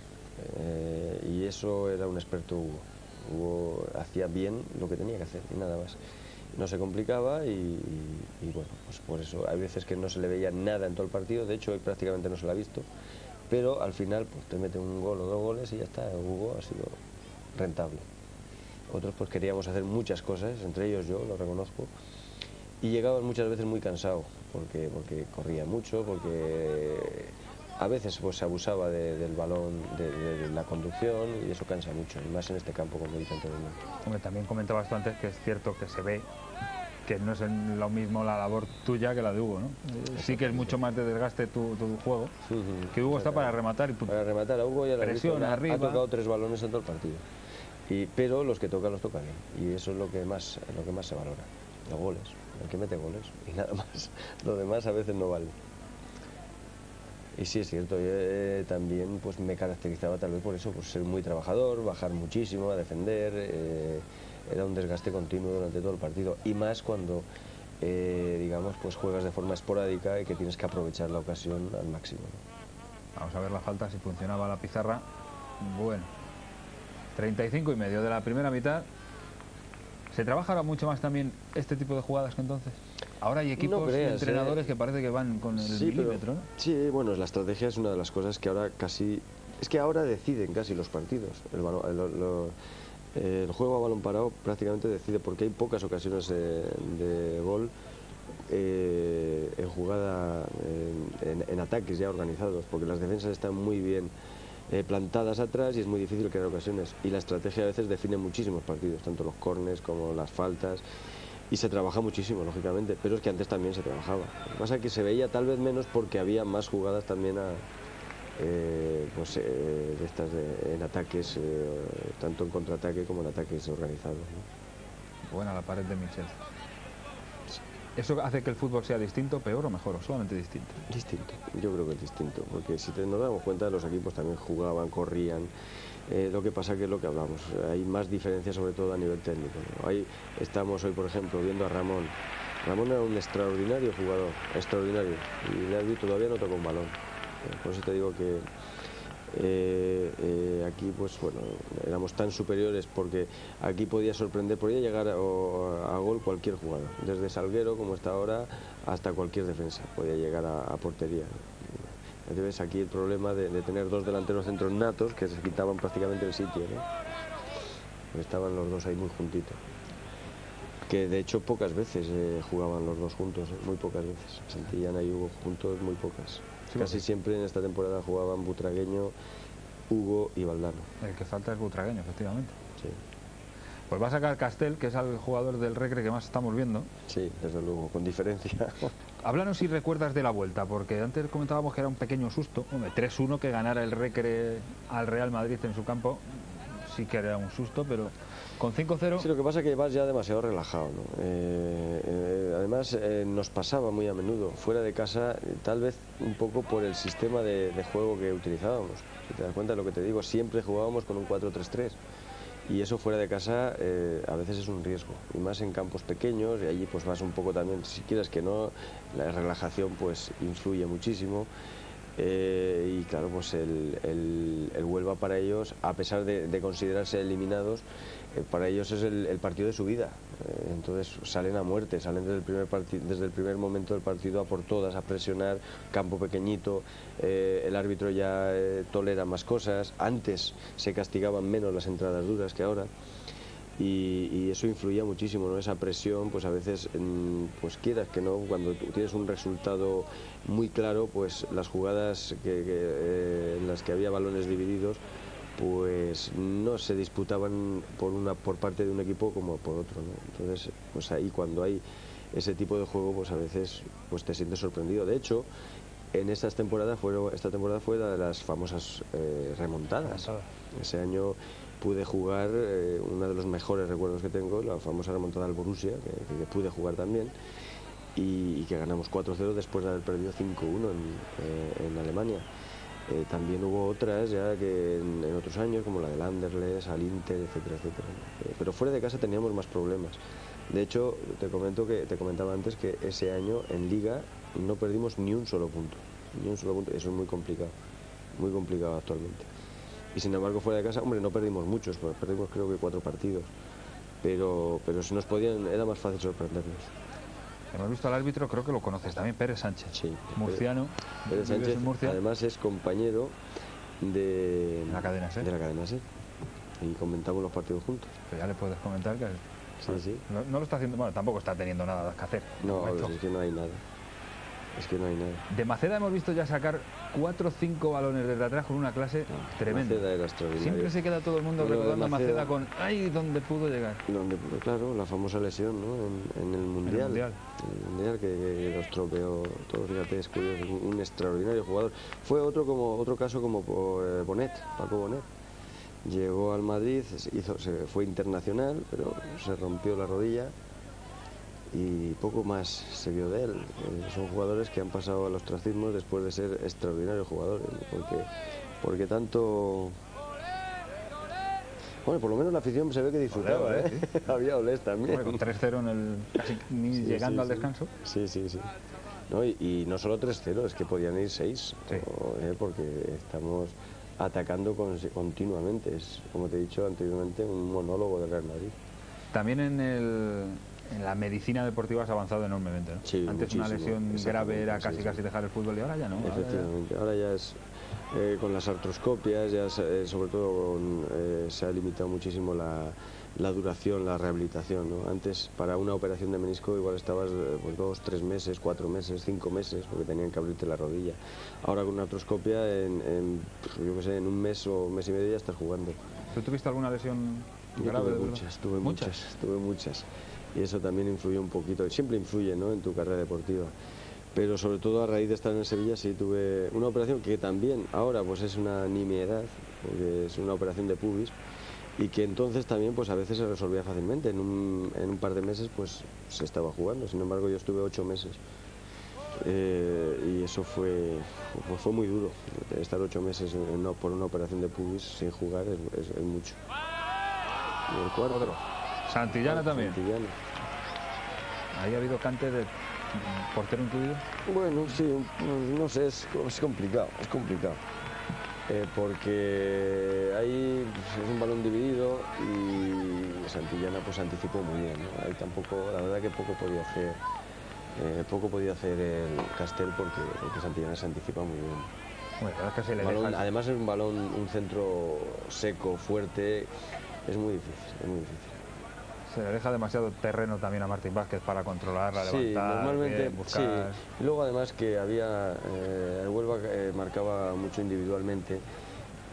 Y eso era un experto Hugo. Hugo hacía bien lo que tenía que hacer y nada más. No se complicaba y bueno, pues por eso hay veces que no se le veía nada en todo el partido. De hecho, hoy prácticamente no se lo ha visto, pero al final pues te mete un gol o dos goles y ya está. Hugo ha sido rentable. Otros pues queríamos hacer muchas cosas, entre ellos yo, lo reconozco, y llegaban muchas veces muy cansado porque corría mucho, porque a veces pues se abusaba del balón, de la conducción, y eso cansa mucho, y más en este campo, como he dicho anteriormente. Hombre, también comentabas tú antes que es cierto que se ve que no es lo mismo la labor tuya que la de Hugo, ¿no? Sí que es mucho más de desgaste tu juego, que Hugo está para rematar y punto. Para rematar, a Hugo ya presiona arriba. Ha tocado 3 balones en todo el partido, pero los que toca los toca bien, y eso es lo que más se valora, los goles, el que mete goles, y nada más, lo demás a veces no vale. Y sí, es cierto, yo también pues me caracterizaba tal vez por eso, por ser muy trabajador, bajar muchísimo, a defender, era un desgaste continuo durante todo el partido, y más cuando, digamos, pues juegas de forma esporádica y que tienes que aprovechar la ocasión al máximo, ¿no? Vamos a ver la falta, si funcionaba la pizarra. Bueno, 35,5 de la primera mitad. ¿Se trabaja ahora mucho más también este tipo de jugadas que entonces? Ahora hay equipos de entrenadores que parece que van con el milímetro, ¿no? Sí, bueno, la estrategia es una de las cosas que ahora casi... Es que ahora deciden casi los partidos. El juego a balón parado prácticamente decide, porque hay pocas ocasiones de gol en jugada, en ataques ya organizados, porque las defensas están muy bien plantadas atrás y es muy difícil crear ocasiones, y la estrategia a veces define muchísimos partidos, tanto los córners como las faltas, y se trabaja muchísimo, lógicamente, pero es que antes también se trabajaba. Lo que pasa es que se veía tal vez menos porque había más jugadas también de estas en ataques, tanto en contraataque como en ataques organizados, ¿no? Buena la pared de Michel. ¿Eso hace que el fútbol sea distinto, peor o mejor, o solamente distinto? Distinto, yo creo que es distinto, porque si nos damos cuenta, los equipos también jugaban, corrían. Lo que pasa que es lo que hablamos, hay más diferencias sobre todo a nivel técnico, ¿no? Ahí estamos hoy, por ejemplo, viendo a Ramón. Ramón era un extraordinario jugador, extraordinario, y Nervi todavía no tocó un balón. Por eso te digo que aquí pues bueno, éramos tan superiores, porque aquí podía sorprender, podía llegar a gol cualquier jugador, desde Salguero, como está ahora, hasta cualquier defensa podía llegar a portería. Entonces aquí el problema de tener dos delanteros centros natos que se quitaban prácticamente el sitio, ¿no? Estaban los dos ahí muy juntitos, que de hecho pocas veces jugaban los dos juntos, muy pocas veces. Santillana y Hugo juntos, muy pocas. Sí, casi siempre en esta temporada jugaban Butragueño, Hugo y Valdano. El que falta es Butragueño, efectivamente. Sí. Pues va a sacar Castel, que es el jugador del Recre que más estamos viendo. Sí, desde luego, con diferencia. Háblanos si recuerdas de la vuelta, porque antes comentábamos que era un pequeño susto. 3-1 que ganara el Recre al Real Madrid en su campo. Sí que era un susto, pero con 5-0... Sí, lo que pasa es que vas ya demasiado relajado, ¿no? Además, nos pasaba muy a menudo, fuera de casa, tal vez un poco por el sistema de juego que utilizábamos. Si te das cuenta de lo que te digo, siempre jugábamos con un 4-3-3. Y eso fuera de casa a veces es un riesgo, y más en campos pequeños, y allí pues vas un poco también, si quieres que no, la relajación pues influye muchísimo. Y claro, pues el Huelva para ellos, a pesar de considerarse eliminados, para ellos es el partido de su vida. Entonces salen a muerte, salen desde el primer momento del partido a por todas, a presionar, campo pequeñito, el árbitro ya tolera más cosas, antes se castigaban menos las entradas duras que ahora. Y eso influía muchísimo, ¿no? Esa presión, pues a veces, pues quieras que no, cuando tú tienes un resultado muy claro, pues las jugadas en las que había balones divididos, pues no se disputaban por parte de un equipo como por otro, ¿no? Entonces, pues ahí cuando hay ese tipo de juego, pues a veces pues te sientes sorprendido. De hecho, en esta temporada fue la de las famosas remontadas. Ese año pude jugar, uno de los mejores recuerdos que tengo, la famosa remontada al Borussia, que pude jugar también, y que ganamos 4-0 después de haber perdido 5-1 en Alemania. También hubo otras ya que en otros años, como la del Anderlecht, al Inter, etcétera, etcétera. Pero fuera de casa teníamos más problemas. De hecho, te comentaba antes que ese año en Liga no perdimos ni un solo punto. Ni un solo punto. Eso es muy complicado actualmente. Y sin embargo fuera de casa, hombre, no perdimos muchos, perdimos creo que 4 partidos. Pero si nos podían, era más fácil sorprendernos. Hemos visto al árbitro, creo que lo conoces también, Pérez Sánchez. Sí. Murciano. Pérez Sánchez, además es compañero de la cadena SER. De la cadena SER. Y comentamos los partidos juntos. Pero ya le puedes comentar que sí. No lo está haciendo, bueno, tampoco está teniendo nada que hacer. No, es que no hay nada. Es que no hay nada. De Maceda hemos visto ya sacar 4 o 5 balones desde atrás con una clase tremenda. Maceda era extraordinario. Siempre se queda todo el mundo recordando a Maceda con ¡ay! ¿Dónde pudo llegar? Claro, la famosa lesión, ¿no? En el Mundial. El Mundial que los tropeó todo, fíjate, es curioso, un extraordinario jugador. Fue otro caso como Bonet, Paco Bonet. Llegó al Madrid, fue internacional, pero se rompió la rodilla. Y poco más se vio de él. Son jugadores que han pasado al ostracismo después de ser extraordinarios jugadores, porque tanto... Bueno, por lo menos la afición se ve que disfrutaba, ¿eh? Sí. Había olés también. Bueno, con 3-0 casi llegando al descanso. Sí. No, y no solo 3-0, es que podían ir 6, sí. Porque estamos atacando continuamente. Es, como te he dicho anteriormente, un monólogo del Real Madrid. También en la medicina deportiva has avanzado enormemente, ¿no? Sí, antes una lesión grave era casi dejar el fútbol y ahora ya no. Efectivamente, ahora ya es con las artroscopias, ya sobre todo se ha limitado muchísimo la duración, la rehabilitación, ¿no? Antes para una operación de menisco igual estabas 2, 3 meses, 4 meses, 5 meses, porque tenían que abrirte la rodilla. Ahora con una artroscopia en un mes o mes y medio ya estás jugando. ¿Tú tuviste alguna lesión grave? Tuve muchas. Y eso también influyó un poquito, siempre influye, ¿no?, en tu carrera deportiva. Pero sobre todo a raíz de estar en Sevilla sí tuve una operación que también ahora pues es una nimiedad, porque es una operación de pubis, y que entonces también pues a veces se resolvía fácilmente. En un par de meses pues se estaba jugando, sin embargo yo estuve 8 meses. Y eso fue muy duro. Estar 8 meses por una operación de pubis sin jugar es mucho. Y el cuarto. Santillana también. Santillana. ¿Ahí ha habido cante de portero incluido? Bueno, sí, no sé, es complicado, porque ahí es un balón dividido y Santillana pues anticipó muy bien, ¿no? Ahí tampoco, la verdad que poco podía hacer el Castel porque Santillana se anticipa muy bien. Bueno, es que se le deja... Además es un centro seco, fuerte, es muy difícil. Se le deja demasiado terreno también a Martín Vázquez para controlarla, levantar, normalmente, buscar... Sí. Luego además que el Huelva marcaba mucho individualmente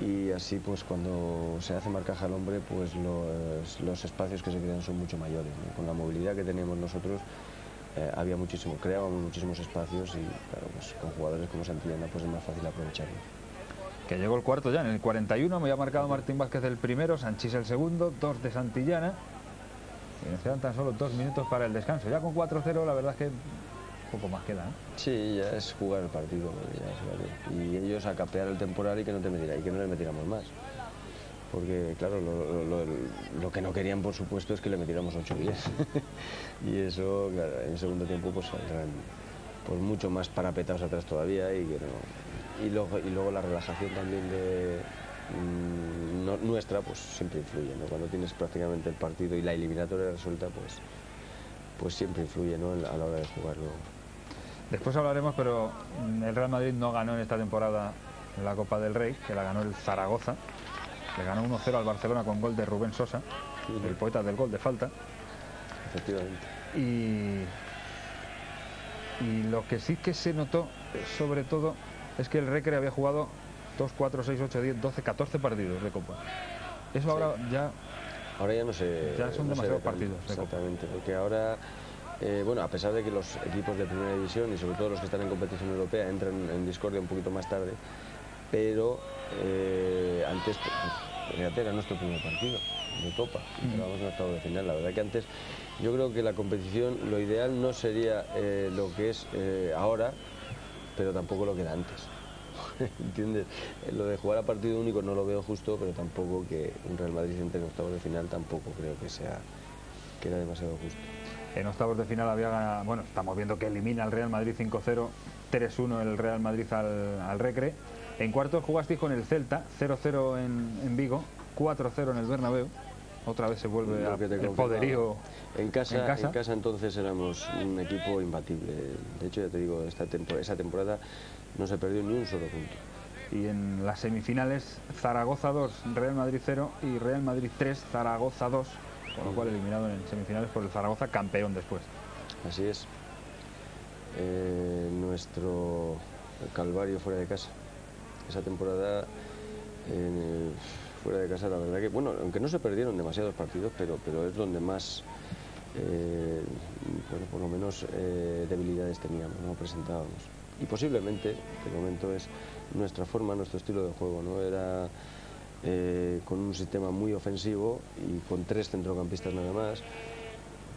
y así pues cuando se hace marcaje al hombre pues los espacios que se crean son mucho mayores, ¿no? Con la movilidad que teníamos nosotros creábamos muchísimos espacios y claro, pues con jugadores como Santillana pues es más fácil aprovecharlo. Que llegó el cuarto ya, en el 41 me había marcado Martín Vázquez el primero, Sanchís el segundo, 2 de Santillana y nos quedan tan solo 2 minutos para el descanso. Ya con 4-0 la verdad es que poco más queda, ¿eh? Sí, ya es jugar el partido, y ellos a capear el temporal y que no te metieran, y que no les metiéramos más. Porque claro, lo que no querían por supuesto es que le metiéramos 8 o 10. Y eso, claro, en el segundo tiempo pues saldrán pues mucho más parapetados atrás todavía y que no. Y luego la relajación también nuestra pues siempre influye, ¿no? Cuando tienes prácticamente el partido y la eliminatoria resuelta pues siempre influye, ¿no? A la hora de jugar luego. Después hablaremos, pero el Real Madrid no ganó en esta temporada la Copa del Rey, que la ganó el Zaragoza. Le ganó 1-0 al Barcelona con gol de Rubén Sosa, el poeta del gol de falta. Efectivamente. Y lo que sí que se notó, sobre todo, es que el Recre había jugado 2, 4, 6, 8, 10, 12, 14 partidos de Copa. Eso ahora ya... Ahora ya no se... Ya son demasiados partidos de Copa. Exactamente, porque ahora... bueno, a pesar de que los equipos de primera división y sobre todo los que están en competición europea entran en discordia un poquito más tarde, pero antes, fíjate, era nuestro primer partido de Copa, estábamos en octavos de final. La verdad que antes, yo creo que la competición, lo ideal no sería lo que es ahora, pero tampoco lo que era antes. ¿Entiendes? Lo de jugar a partido único no lo veo justo, pero tampoco que un Real Madrid entre en octavos de final tampoco creo que era demasiado justo. En octavos de final había ganado, bueno, estamos viendo que elimina al Real Madrid 5-0, 3-1 el Real Madrid al Recre. En cuartos jugasteis con el Celta, 0-0 en Vigo, 4-0 en el Bernabéu. Otra vez se vuelve el poderío en casa entonces éramos un equipo imbatible. De hecho, ya te digo, esa temporada no se perdió ni un solo punto. Y en las semifinales, Zaragoza 2, Real Madrid 0 y Real Madrid 3, Zaragoza 2. Con lo cual eliminado en semifinales por el Zaragoza, campeón después. Así es. Nuestro calvario fuera de casa. Esa temporada fuera de casa, la verdad que, bueno, aunque no se perdieron demasiados partidos, pero es donde más, bueno, por lo menos debilidades teníamos, ¿no? Presentábamos. Y posiblemente, de momento, es nuestra forma, nuestro estilo de juego, ¿no? Era... con un sistema muy ofensivo y con 3 centrocampistas nada más,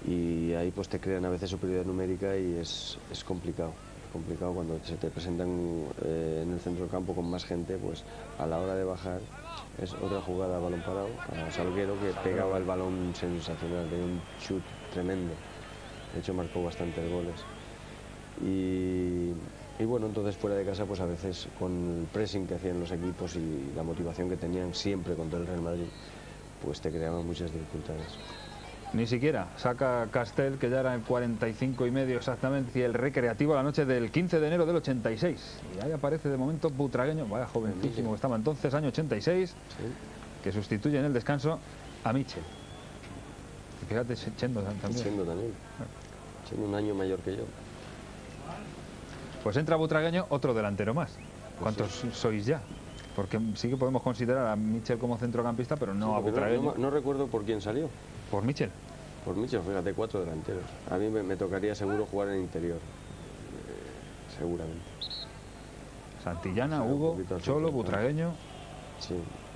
y ahí pues te crean a veces superioridad numérica y es complicado cuando se te presentan en el centro del campo con más gente, pues a la hora de bajar es otra jugada a balón parado a Salguero, que pegaba el balón sensacional, de un chut tremendo, de hecho marcó bastantes goles. Y bueno, entonces fuera de casa pues a veces con el pressing que hacían los equipos y la motivación que tenían siempre contra el Real Madrid, pues te creaban muchas dificultades. Ni siquiera saca Castel, que ya era el 45,5 exactamente, y el Recreativo la noche del 15 de enero del 86. Y ahí aparece de momento Butragueño, vaya jovencísimo que estaba entonces, año 86, sí, que sustituye en el descanso a Michel. Y fíjate, Chendo también. Chendo un año mayor que yo. Pues entra Butragueño, otro delantero más. ¿Cuántos sois ya? Porque sí que podemos considerar a Michel como centrocampista, pero no a Butragueño. No recuerdo por quién salió. ¿Por Michel? Por Michel, fíjate, 4 delanteros. A mí me tocaría seguro jugar en interior. Seguramente. Santillana, Hugo, Cholo, Butragueño. Sí,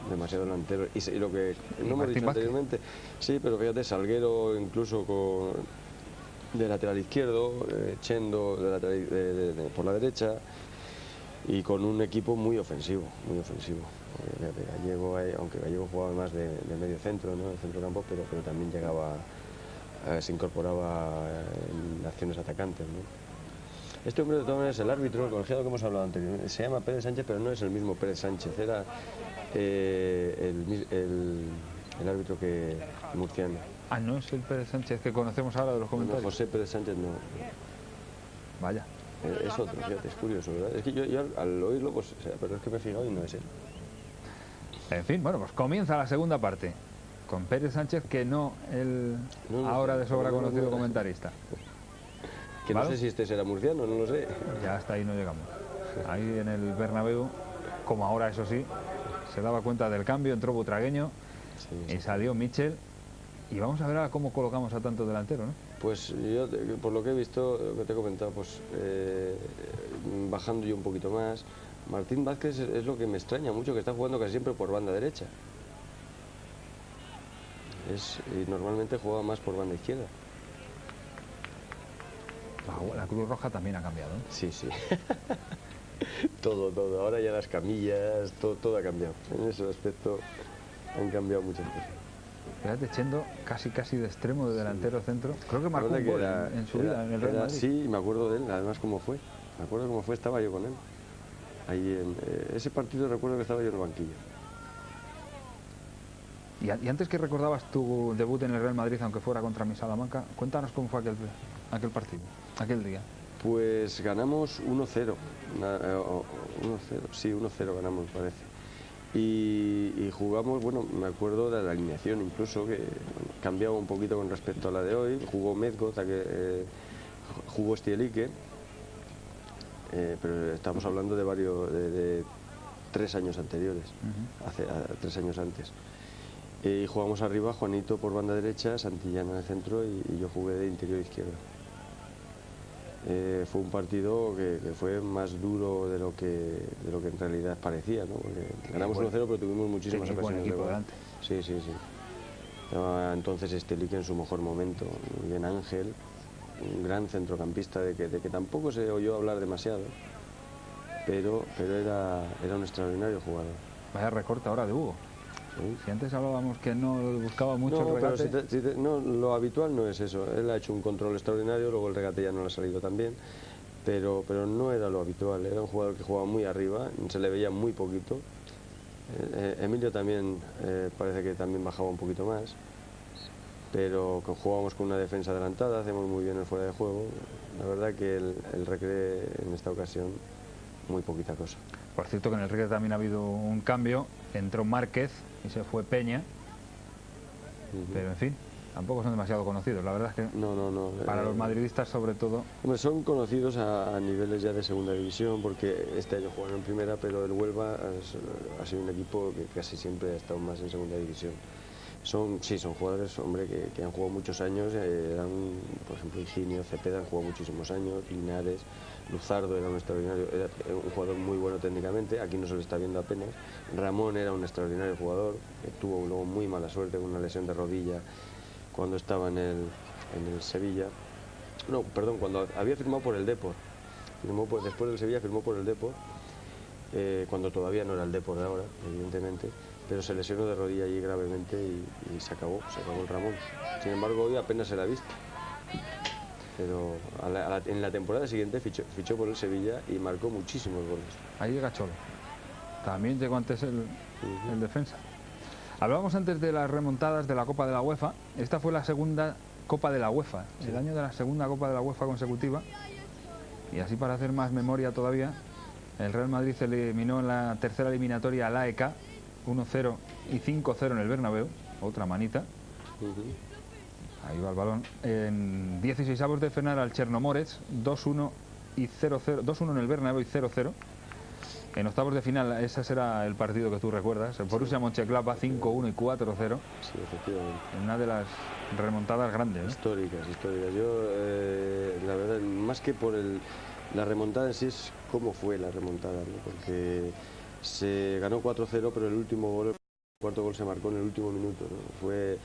demasiado delantero. Y lo que no hemos dicho anteriormente, sí, pero fíjate, Salguero incluso de lateral izquierdo, Chendo por la derecha, y con un equipo muy ofensivo, muy ofensivo. Fíjate, Gallego, aunque Gallego jugaba más de medio centro, ¿no? De centrocampo, pero también llegaba, se incorporaba en acciones atacantes, ¿no? Este hombre de todas maneras, el árbitro, el colegiado que hemos hablado anteriormente, se llama Pérez Sánchez, pero no es el mismo Pérez Sánchez, era el árbitro que murciano. Ah, no es el Pérez Sánchez que conocemos ahora de los comentarios. No, José Pérez Sánchez no. Vaya. Es otro, fíjate, es curioso, ¿verdad? Es que yo al oírlo, pues, o sea, pero es que me he fijado y no es él. En fin, bueno, pues comienza la segunda parte con Pérez Sánchez, que no el ahora de sobra conocido comentarista. Que ¿vale? No sé si este será murciano, no lo sé. Ya hasta ahí no llegamos. Ahí en el Bernabéu, como ahora, eso sí, se daba cuenta del cambio, entró Butragueño y salió Michel. Y vamos a ver ahora cómo colocamos a tanto delantero, ¿no? Pues yo, por lo que he visto, lo que te he comentado, pues bajando yo un poquito más, Martín Vázquez es lo que me extraña mucho, que está jugando casi siempre por banda derecha. Y normalmente juega más por banda izquierda. La Cruz Roja también ha cambiado, ¿eh? Sí, sí. todo. Ahora ya las camillas, todo ha cambiado. En ese aspecto han cambiado muchas cosas. Fíjate, Chendo casi de extremo, de delantero centro. Creo que marcó un gol en su vida en el Real Madrid. Sí, me acuerdo de él, además cómo fue. Me acuerdo cómo fue, estaba yo con él. Ahí en ese partido recuerdo que estaba yo en el banquillo. Y antes que recordabas tu debut en el Real Madrid, aunque fuera contra mi Salamanca, cuéntanos cómo fue aquel partido, aquel día. Pues ganamos 1-0. 1-0, sí, 1-0 ganamos, me parece. Y jugamos, bueno, me acuerdo de la alineación incluso, que cambiaba un poquito con respecto a la de hoy. Jugó Mezgo, jugó Stielique, pero estamos hablando de 3 años anteriores, hace 3 años antes. Y jugamos arriba, Juanito por banda derecha, Santillana en el centro y yo jugué de interior izquierdo. Fue un partido que fue más duro de lo que en realidad parecía, ¿no? Porque ganamos 1-0, pero tuvimos muchísimas ocasiones de gol. Sí. Entonces Stielique en su mejor momento, Miguel Ángel, un gran centrocampista de que tampoco se oyó hablar demasiado, pero era un extraordinario jugador. Vaya recorte ahora de Hugo. Sí. Si antes hablábamos que no buscaba mucho el regate... No, lo habitual no es eso. Él ha hecho un control extraordinario, luego el regate ya no le ha salido tan bien, pero no era lo habitual. Era un jugador que jugaba muy arriba, se le veía muy poquito. Emilio también parece que también bajaba un poquito más, pero jugábamos con una defensa adelantada, hacemos muy bien el fuera de juego. La verdad que el Recre en esta ocasión muy poquita cosa. Por cierto que en el Recre también ha habido un cambio, entró Márquez y se fue Peña, pero en fin, tampoco son demasiado conocidos, la verdad es que no, para los madridistas sobre todo. Hombre, son conocidos a niveles ya de segunda división, porque este año jugaron en primera, pero el Huelva ha sido un equipo que casi siempre ha estado más en segunda división. Son jugadores, hombre, que han jugado muchos años, por ejemplo, Higinio, Cepeda han jugado muchísimos años, Linares, Luzardo era un extraordinario, era un jugador muy bueno técnicamente, aquí no se le está viendo apenas. Ramón era un extraordinario jugador, que tuvo luego muy mala suerte con una lesión de rodilla cuando estaba en el Sevilla. No, perdón, cuando había firmado por el Depor. Después del Sevilla firmó por el Depor, cuando todavía no era el Depor de ahora, evidentemente, pero se lesionó de rodilla allí gravemente y se acabó el Ramón. Sin embargo, hoy apenas se la ha visto. Pero en la temporada siguiente fichó por el Sevilla y marcó muchísimos goles. Ahí llega Cholo. También llegó antes el defensa. Hablábamos antes de las remontadas de la Copa de la UEFA. Esta fue la segunda Copa de la UEFA, el año de la segunda Copa de la UEFA consecutiva. Y así, para hacer más memoria todavía, el Real Madrid se eliminó en la tercera eliminatoria al AEK 1-0 y 5-0 en el Bernabéu, otra manita. Ahí va el balón. En 16avos de final al Chernomorets, 2-1 y 0-0, 2-1 en el Bernabéu y 0-0. En octavos de final, ese será el partido que tú recuerdas, el Borussia Mönchengladbach 5-1 y 4-0. Sí, efectivamente. Una de las remontadas grandes, ¿no? Históricas. Yo, la verdad, más que por la remontada en sí, es cómo fue la remontada, ¿no? Porque se ganó 4-0, pero el cuarto gol se marcó en el último minuto, ¿no? Fue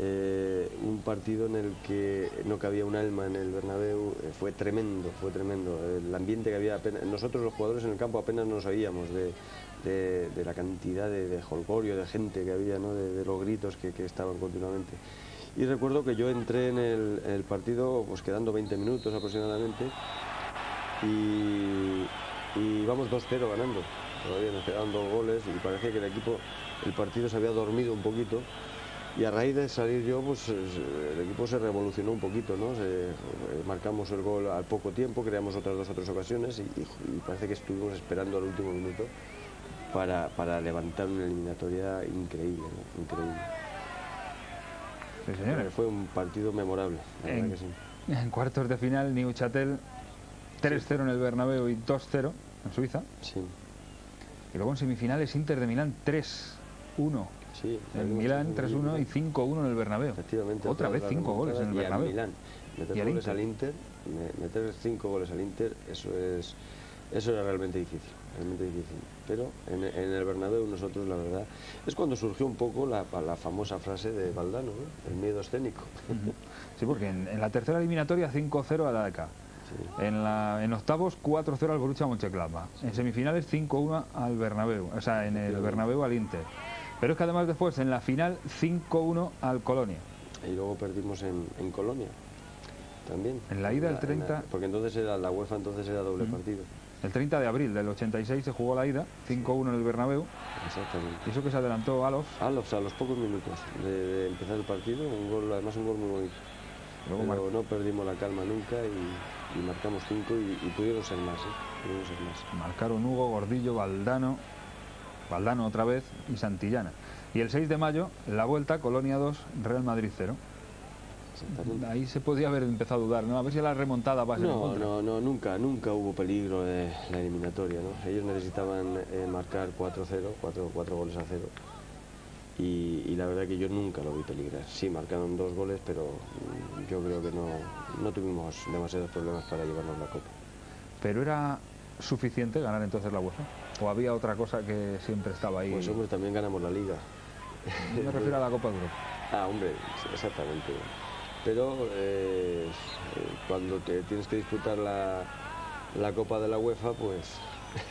un partido en el que no cabía un alma en el Bernabéu. Fue tremendo. El ambiente que había, nosotros los jugadores en el campo apenas nos oíamos de la cantidad de jolgorio, de gente que había, ¿no? de los gritos que estaban continuamente. Y recuerdo que yo entré en el partido pues quedando 20 minutos aproximadamente y vamos 2-0 ganando. Todavía nos quedaban 2 goles y parecía que el partido se había dormido un poquito. Y a raíz de salir yo, pues el equipo se revolucionó un poquito, ¿no? Marcamos el gol al poco tiempo, creamos otras 2 o 3 ocasiones y parece que estuvimos esperando al último minuto para levantar una eliminatoria increíble, ¿no? Increíble. Sí, señores. Fue un partido memorable, la verdad que sí. En cuartos de final, Neuchâtel 3-0 en el Bernabéu y 2-0 en Suiza. Sí. Y luego en semifinales Inter de Milán 3-1. Sí, en Milán 3-1 y 5-1 en el Bernabéu. Efectivamente. Otra vez 5 goles en el Bernabéu. Y a Milán. Meter goles al Inter, meter 5 goles al Inter, eso era realmente difícil. Pero en el Bernabéu nosotros, la verdad, es cuando surgió un poco la famosa frase de Valdano, ¿no? El miedo escénico. Sí, porque en la tercera eliminatoria 5-0 a la AEK. Sí. En octavos 4-0 al Borussia Mönchengladbach. En semifinales 5-1 al Bernabéu, o sea, en el Bernabéu al Inter. Pero es que además después en la final 5-1 al Colonia. Y luego perdimos en Colonia también. En la ida el 30... porque entonces era la UEFA, entonces era doble partido. El 30 de abril del 86 se jugó la ida, 5-1 en el Bernabéu. Exactamente. Y eso que se adelantó Alofs. Alofs a los pocos minutos de empezar el partido, además un gol muy bonito. Pero no perdimos la calma nunca y marcamos 5 y pudieron ser más, Marcaron Hugo, Gordillo, Valdano otra vez y Santillana. Y el 6 de mayo, la vuelta, Colonia 2, Real Madrid 0. Ahí se podía haber empezado a dudar, ¿no? A ver si la remontada va a ser en contra. No, nunca hubo peligro de la eliminatoria, ¿no? Ellos necesitaban marcar 4-0, 4 goles a 0. Y la verdad que yo nunca lo vi peligrar. Sí, marcaron 2 goles, pero yo creo que no tuvimos demasiados problemas para llevarnos la Copa. ¿Pero era suficiente ganar entonces la UEFA? ¿O había otra cosa que siempre estaba ahí? Pues hombre, también ganamos la Liga. Yo me refiero a la Copa de Europa. Hombre, exactamente. Pero cuando te tienes que disputar la Copa de la UEFA, pues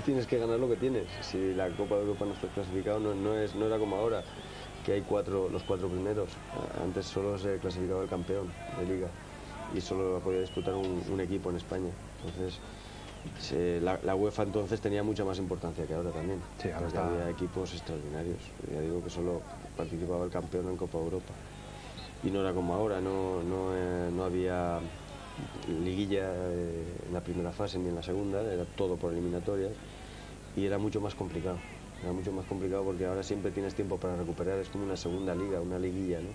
tienes que ganar lo que tienes. Si la Copa de Europa no está clasificado, no era como ahora, que hay los 4 primeros. Antes solo se clasificaba el campeón de Liga y solo podía disputar un equipo en España. Entonces, la UEFA entonces tenía mucha más importancia que ahora también. Sí, ahora había equipos extraordinarios. Ya digo que solo participaba el campeón en Copa Europa. Y no era como ahora, no había liguilla en la primera fase ni en la segunda, era todo por eliminatorias y era mucho más complicado. Era mucho más complicado porque ahora siempre tienes tiempo para recuperar, es como una segunda liga, una liguilla, ¿no?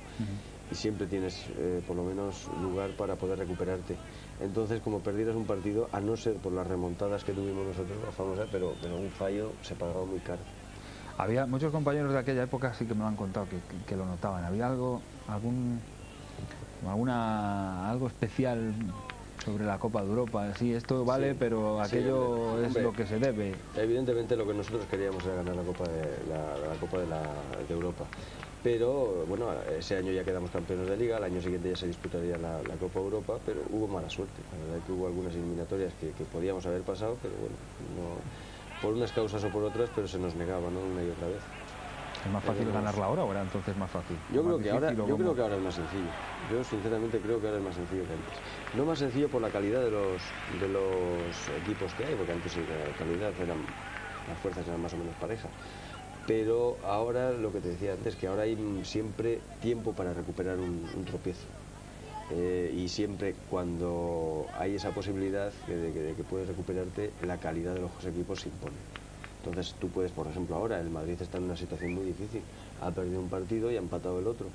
Y siempre tienes por lo menos lugar para poder recuperarte. Entonces, como perdieras un partido, a no ser por las remontadas que tuvimos nosotros, la famosa, pero un fallo se pagaba muy caro. Había muchos compañeros de aquella época sí que me lo han contado, que lo notaban. ¿Había algo especial sobre la Copa de Europa? Sí, esto vale, sí, pero aquello es lo que se debe. Evidentemente lo que nosotros queríamos era ganar la Copa de Europa. Pero bueno, ese año ya quedamos campeones de Liga, al año siguiente ya se disputaría la Copa Europa, pero hubo mala suerte. La verdad es que hubo algunas eliminatorias que podíamos haber pasado, pero bueno, por unas causas o por otras, pero se nos negaba, ¿no? Una y otra vez. ¿Es más fácil ganarla ahora o era entonces más fácil? Yo creo que ahora es más sencillo. Yo sinceramente creo que ahora es más sencillo que antes. No más sencillo por la calidad de los equipos que hay, porque antes la calidad las fuerzas eran más o menos parejas. Pero ahora, lo que te decía antes, que ahora hay siempre tiempo para recuperar un tropiezo. Y siempre cuando hay esa posibilidad de que puedes recuperarte, la calidad de los equipos se impone. Entonces tú puedes, por ejemplo, ahora el Madrid está en una situación muy difícil, ha perdido un partido y ha empatado el otro.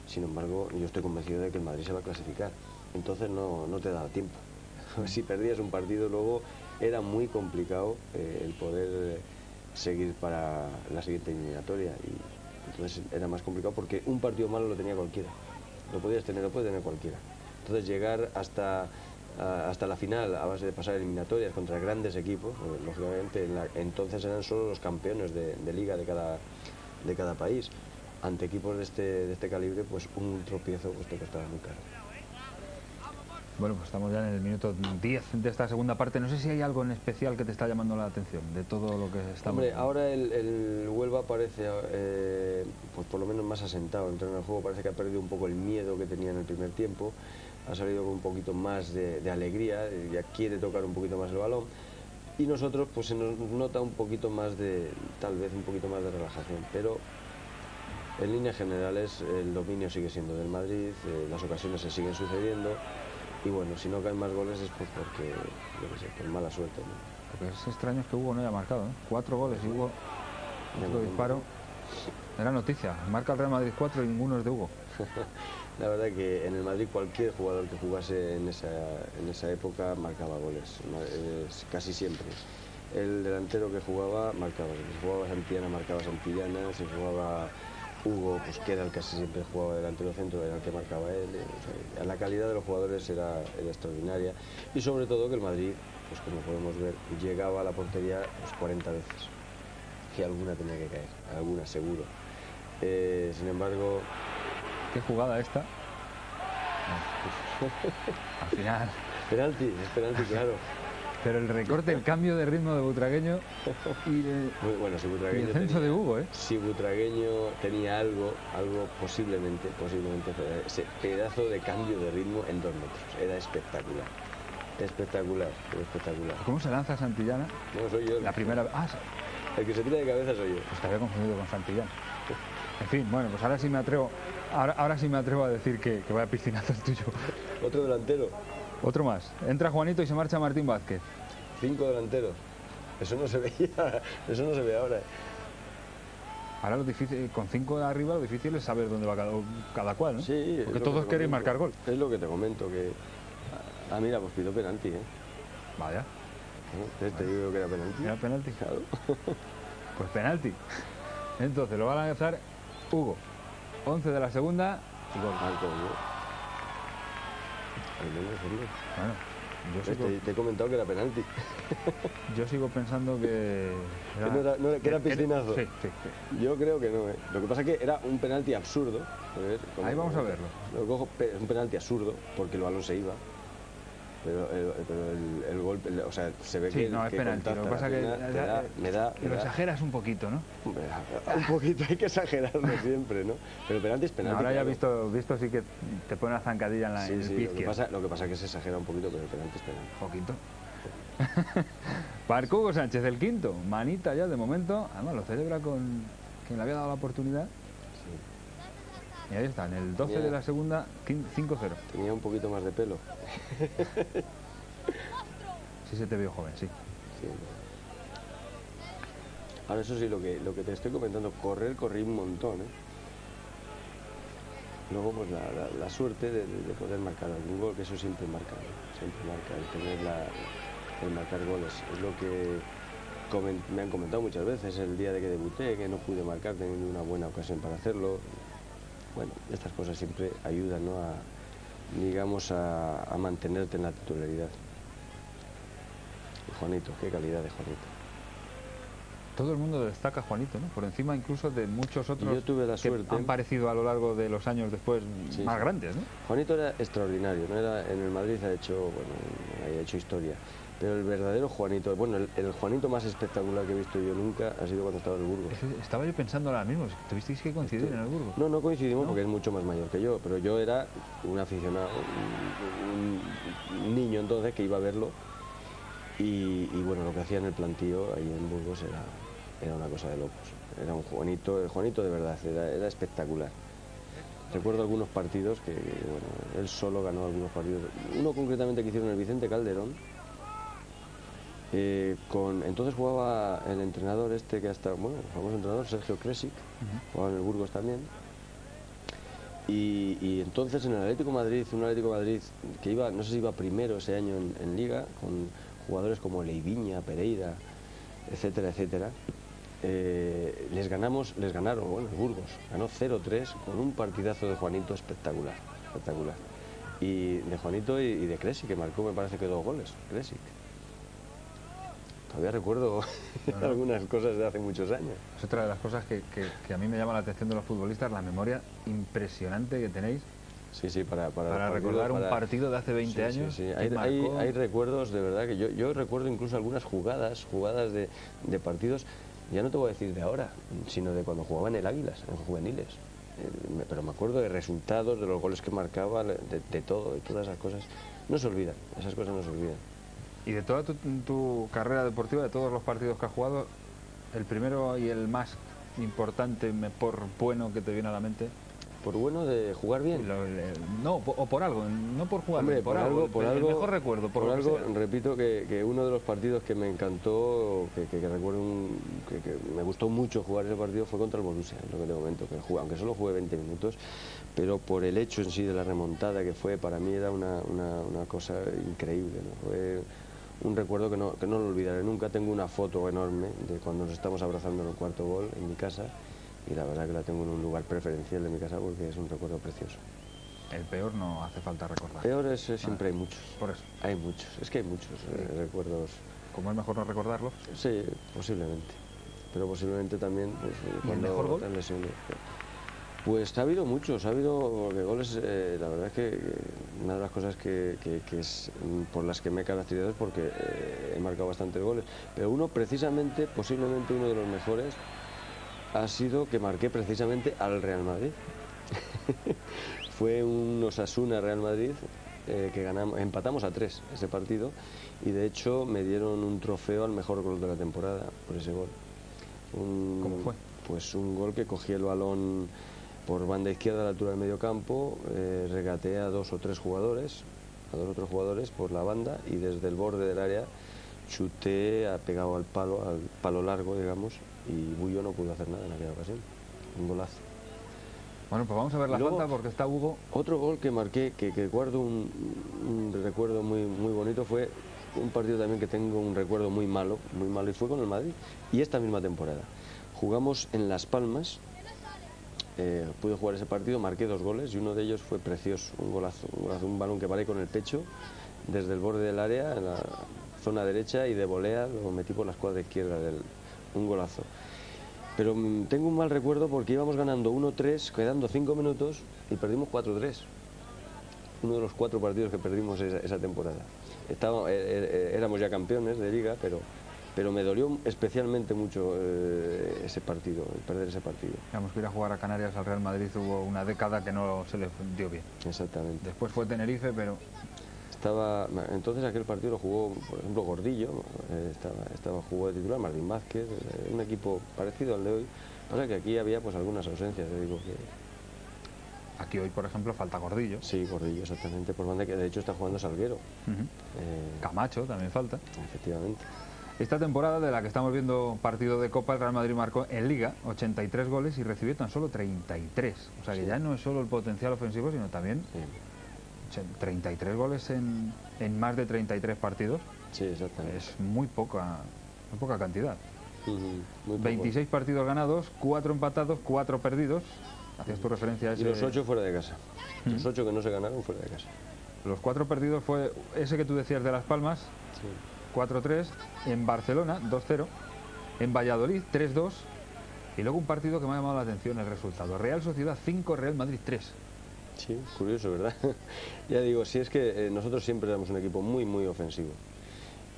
Sin embargo, yo estoy convencido de que el Madrid se va a clasificar. Entonces no te da tiempo. Si perdías un partido luego era muy complicado el poder seguir para la siguiente eliminatoria. Y entonces era más complicado porque un partido malo lo tenía cualquiera. Lo puede tener cualquiera. Entonces llegar hasta la final a base de pasar eliminatorias contra grandes equipos, lógicamente entonces eran solo los campeones de liga de cada país. Ante equipos de este calibre, pues un tropiezo pues te costaba muy caro. Bueno, pues estamos ya en el minuto 10 de esta segunda parte. No sé si hay algo en especial que te está llamando la atención de todo lo que estamos... Hombre, ahora el Huelva parece, pues por lo menos más asentado en el juego. Parece que ha perdido un poco el miedo que tenía en el primer tiempo. Ha salido con un poquito más de alegría, ya quiere tocar un poquito más el balón. Y nosotros, pues se nos nota un poquito más tal vez un poquito más de relajación. Pero en líneas generales el dominio sigue siendo del Madrid, las ocasiones se siguen sucediendo. Y bueno, si no caen más goles es pues porque, yo qué sé, por mala suerte, ¿no? Lo que es extraño es que Hugo no haya marcado, ¿eh? 4 goles y Hugo, otro disparo. Era noticia, marca el Real Madrid 4 y ninguno es de Hugo. La verdad que en el Madrid cualquier jugador que jugase en esa época marcaba goles, casi siempre. el delantero que jugaba marcaba. Si jugaba Santillana, marcaba Santillana. Si jugaba Hugo, pues que era el que casi siempre jugaba delantero centro, era el que marcaba él. O sea, la calidad de los jugadores era extraordinaria. Y sobre todo que el Madrid, pues como podemos ver, llegaba a la portería pues 40 veces. Y alguna tenía que caer, alguna seguro. Sin embargo... ¿Qué jugada esta? Al final... Penalti, es penalti, claro. Pero el recorte, el cambio de ritmo de Butragueño y, bueno, si Butragueño y el censo de Hugo, ¿eh? Si Butragueño tenía algo posiblemente, ese pedazo de cambio de ritmo en 2 metros. Era espectacular. Espectacular. ¿Cómo se lanza Santillana? No, soy yo. La primera vez. El que se tira de cabeza soy yo. Pues te había confundido con Santillana. En fin, bueno, pues ahora sí me atrevo. Ahora sí me atrevo a decir que vaya piscinazo el tuyo. Otro delantero. Otro más. Entra Juanito y se marcha Martín Vázquez. 5 delanteros. Eso no se veía. Eso no se ve ahora. Ahora lo difícil, con 5 de arriba, lo difícil es saber dónde va cada cual, ¿no? Sí. Porque todos queréis marcar gol. Es lo que te comento, que... mira, pues pido penalti, ¿eh? Vaya. Te digo que era penalti. ¿Era penalti? Claro. Pues penalti. Entonces lo va a lanzar Hugo. 11 de la segunda y gol. Bueno, yo sigo... te he comentado que era penalti. Yo sigo pensando que... que era piscinazo. Sí. Yo creo que no, ¿eh? Lo que pasa es que era un penalti absurdo. Ahí vamos a verlo. Un penalti absurdo, porque el balón se iba. Pero el gol, o sea, se ve que... no, es penalti. Lo que pasa es que lo exageras un poquito, ¿no? Un poquito, hay que exagerarlo siempre, ¿no? Pero penalti es penalti. Ahora ya visto sí que te pone una zancadilla en el pie izquierdo. Lo que pasa es que se exagera un poquito, pero el penalti es penalti. Poquito. Marcó Hugo Sánchez, el quinto. Manita ya de momento. Además lo celebra con quien le había dado la oportunidad. Y ahí está, en el 12 de la segunda, 5-0. Tenía un poquito más de pelo. Sí se te vio joven, sí. Ahora eso sí, lo que te estoy comentando, corrí un montón, ¿eh? Luego pues la suerte de poder marcar algún gol, que eso siempre marca, el tener el marcar goles. Es lo que me han comentado muchas veces el día de que debuté, que no pude marcar teniendo una buena ocasión para hacerlo. Bueno, estas cosas siempre ayudan, ¿no? a mantenerte en la titularidad. Y Juanito, qué calidad de Juanito. Todo el mundo destaca a Juanito, ¿no? Por encima incluso de muchos otros. Yo tuve la suerte. Han parecido a lo largo de los años después más grandes, ¿no? Juanito era extraordinario, ¿no? En el Madrid ha hecho historia. Pero el verdadero Juanito, bueno, el Juanito más espectacular que he visto yo nunca ha sido cuando estaba en el Burgos. Estaba yo pensando ahora mismo, ¿tuvisteis que coincidir en el Burgos? No coincidimos porque es mucho más mayor que yo, pero yo era un aficionado, un niño entonces que iba a verlo y bueno, lo que hacía en el plantío ahí en Burgos era una cosa de locos. Era un Juanito, el Juanito de verdad, era espectacular. Recuerdo algunos partidos que bueno, él solo ganó algunos partidos. Uno concretamente que hicieron el Vicente Calderón. Entonces jugaba el entrenador que hasta, bueno, el famoso entrenador Sergio Kresic, jugaba en el Burgos también. Y entonces en el Atlético Madrid, un Atlético Madrid que iba, no sé si iba primero ese año en Liga, con jugadores como Leiviña, Pereira, etcétera, etcétera. Les ganaron, bueno, el Burgos ganó 0-3 con un partidazo de Juanito espectacular. Y de Juanito y de Kresic, que marcó, me parece que 2 goles, Kresic. Todavía recuerdo algunas cosas de hace muchos años. Es otra de las cosas que a mí me llama la atención de los futbolistas, la memoria impresionante que tenéis. Sí, para recordar un partido de hace 20 años. Sí. Hay recuerdos, de verdad, que yo recuerdo incluso algunas jugadas de partidos, ya no te voy a decir de ahora, sino de cuando jugaba en el Águilas, en juveniles. Pero me acuerdo de resultados, de los goles que marcaba, de todo, de todas esas cosas. No se olvidan, esas cosas no se olvidan. Y de toda tu carrera deportiva, de todos los partidos que has jugado, el primero y el más importante, por bueno que te viene a la mente. ¿Por bueno de jugar bien? No, o por algo, no por jugar. Hombre, bien, por algo, el mejor recuerdo. Por algo, repito que uno de los partidos que me encantó, que recuerdo, que me gustó mucho jugar ese partido fue contra el Borussia, es lo que te comento, aunque solo jugué 20 minutos, pero por el hecho en sí de la remontada que fue, para mí era una cosa increíble, ¿no? Fue un recuerdo que no lo olvidaré nunca. Tengo una foto enorme de cuando nos estamos abrazando en el cuarto gol en mi casa, y la verdad que la tengo en un lugar preferencial de mi casa porque es un recuerdo precioso. El peor no hace falta recordar. Peor es, siempre hay muchos. Por eso. Hay muchos, es que hay muchos recuerdos. ¿Cómo es mejor no recordarlos? Sí, posiblemente. Pero posiblemente también pues, cuando el mejor gol? Pues ha habido muchos, ha habido goles, la verdad es que una de las cosas que es, por las que me he caracterizado es porque he marcado bastantes goles, pero uno precisamente, posiblemente uno de los mejores, ha sido que marqué precisamente al Real Madrid. Fue un Osasuna Real Madrid que empatamos a 3 ese partido, y de hecho me dieron un trofeo al mejor gol de la temporada por ese gol. ¿Cómo fue? Pues un gol que cogí el balón por banda izquierda a la altura del medio campo, regateé a 2 o 3 jugadores, por la banda, y desde el borde del área chuté, pegado al palo largo, digamos, y Bullo no pudo hacer nada en aquella ocasión. Un golazo. Bueno, pues vamos a ver la falta porque está Hugo. Otro gol que marqué, que guardo un recuerdo muy bonito, fue un partido también que tengo un recuerdo muy malo, y fue con el Madrid, y esta misma temporada. Jugamos en Las Palmas, pude jugar ese partido, marqué 2 goles, y uno de ellos fue precioso, un golazo, un balón que paré con el pecho desde el borde del área, en la zona derecha, y de volea lo metí por la escuadra izquierda, un golazo. Pero tengo un mal recuerdo porque íbamos ganando 1-3, quedando 5 minutos, y perdimos 4-3. Uno de los 4 partidos que perdimos esa temporada. Éramos ya campeones de liga, pero me dolió especialmente mucho ese partido, perder ese partido. Digamos que ir a jugar a Canarias al Real Madrid hubo una década que no se le dio bien. Exactamente. Después fue Tenerife, pero... Entonces aquel partido lo jugó, por ejemplo, Gordillo, jugó de titular, Martín Vázquez, un equipo parecido al de hoy. Pasa que aquí había pues algunas ausencias, digo que... Aquí hoy, por ejemplo, falta Gordillo. Sí, Gordillo, exactamente, por banda, que de hecho está jugando Salguero. Camacho también falta. Efectivamente. Esta temporada, de la que estamos viendo partido de Copa, el Real Madrid marcó en Liga 83 goles y recibió tan solo 33. O sea que ya no es solo el potencial ofensivo, sino también 33 goles en más de 33 partidos. Sí, exactamente. Es muy poca cantidad. Muy 26 partidos ganados, 4 empatados, 4 perdidos. Hacías tu referencia a ese... Y los 8 fuera de casa. Los 8 que no se ganaron fuera de casa. Los 4 perdidos fue ese que tú decías de Las Palmas, 4-3, en Barcelona, 2-0, en Valladolid, 3-2, y luego un partido que me ha llamado la atención el resultado. Real Sociedad 5, Real Madrid 3. Sí, curioso, ¿verdad? Ya digo, si es que nosotros siempre éramos un equipo muy ofensivo.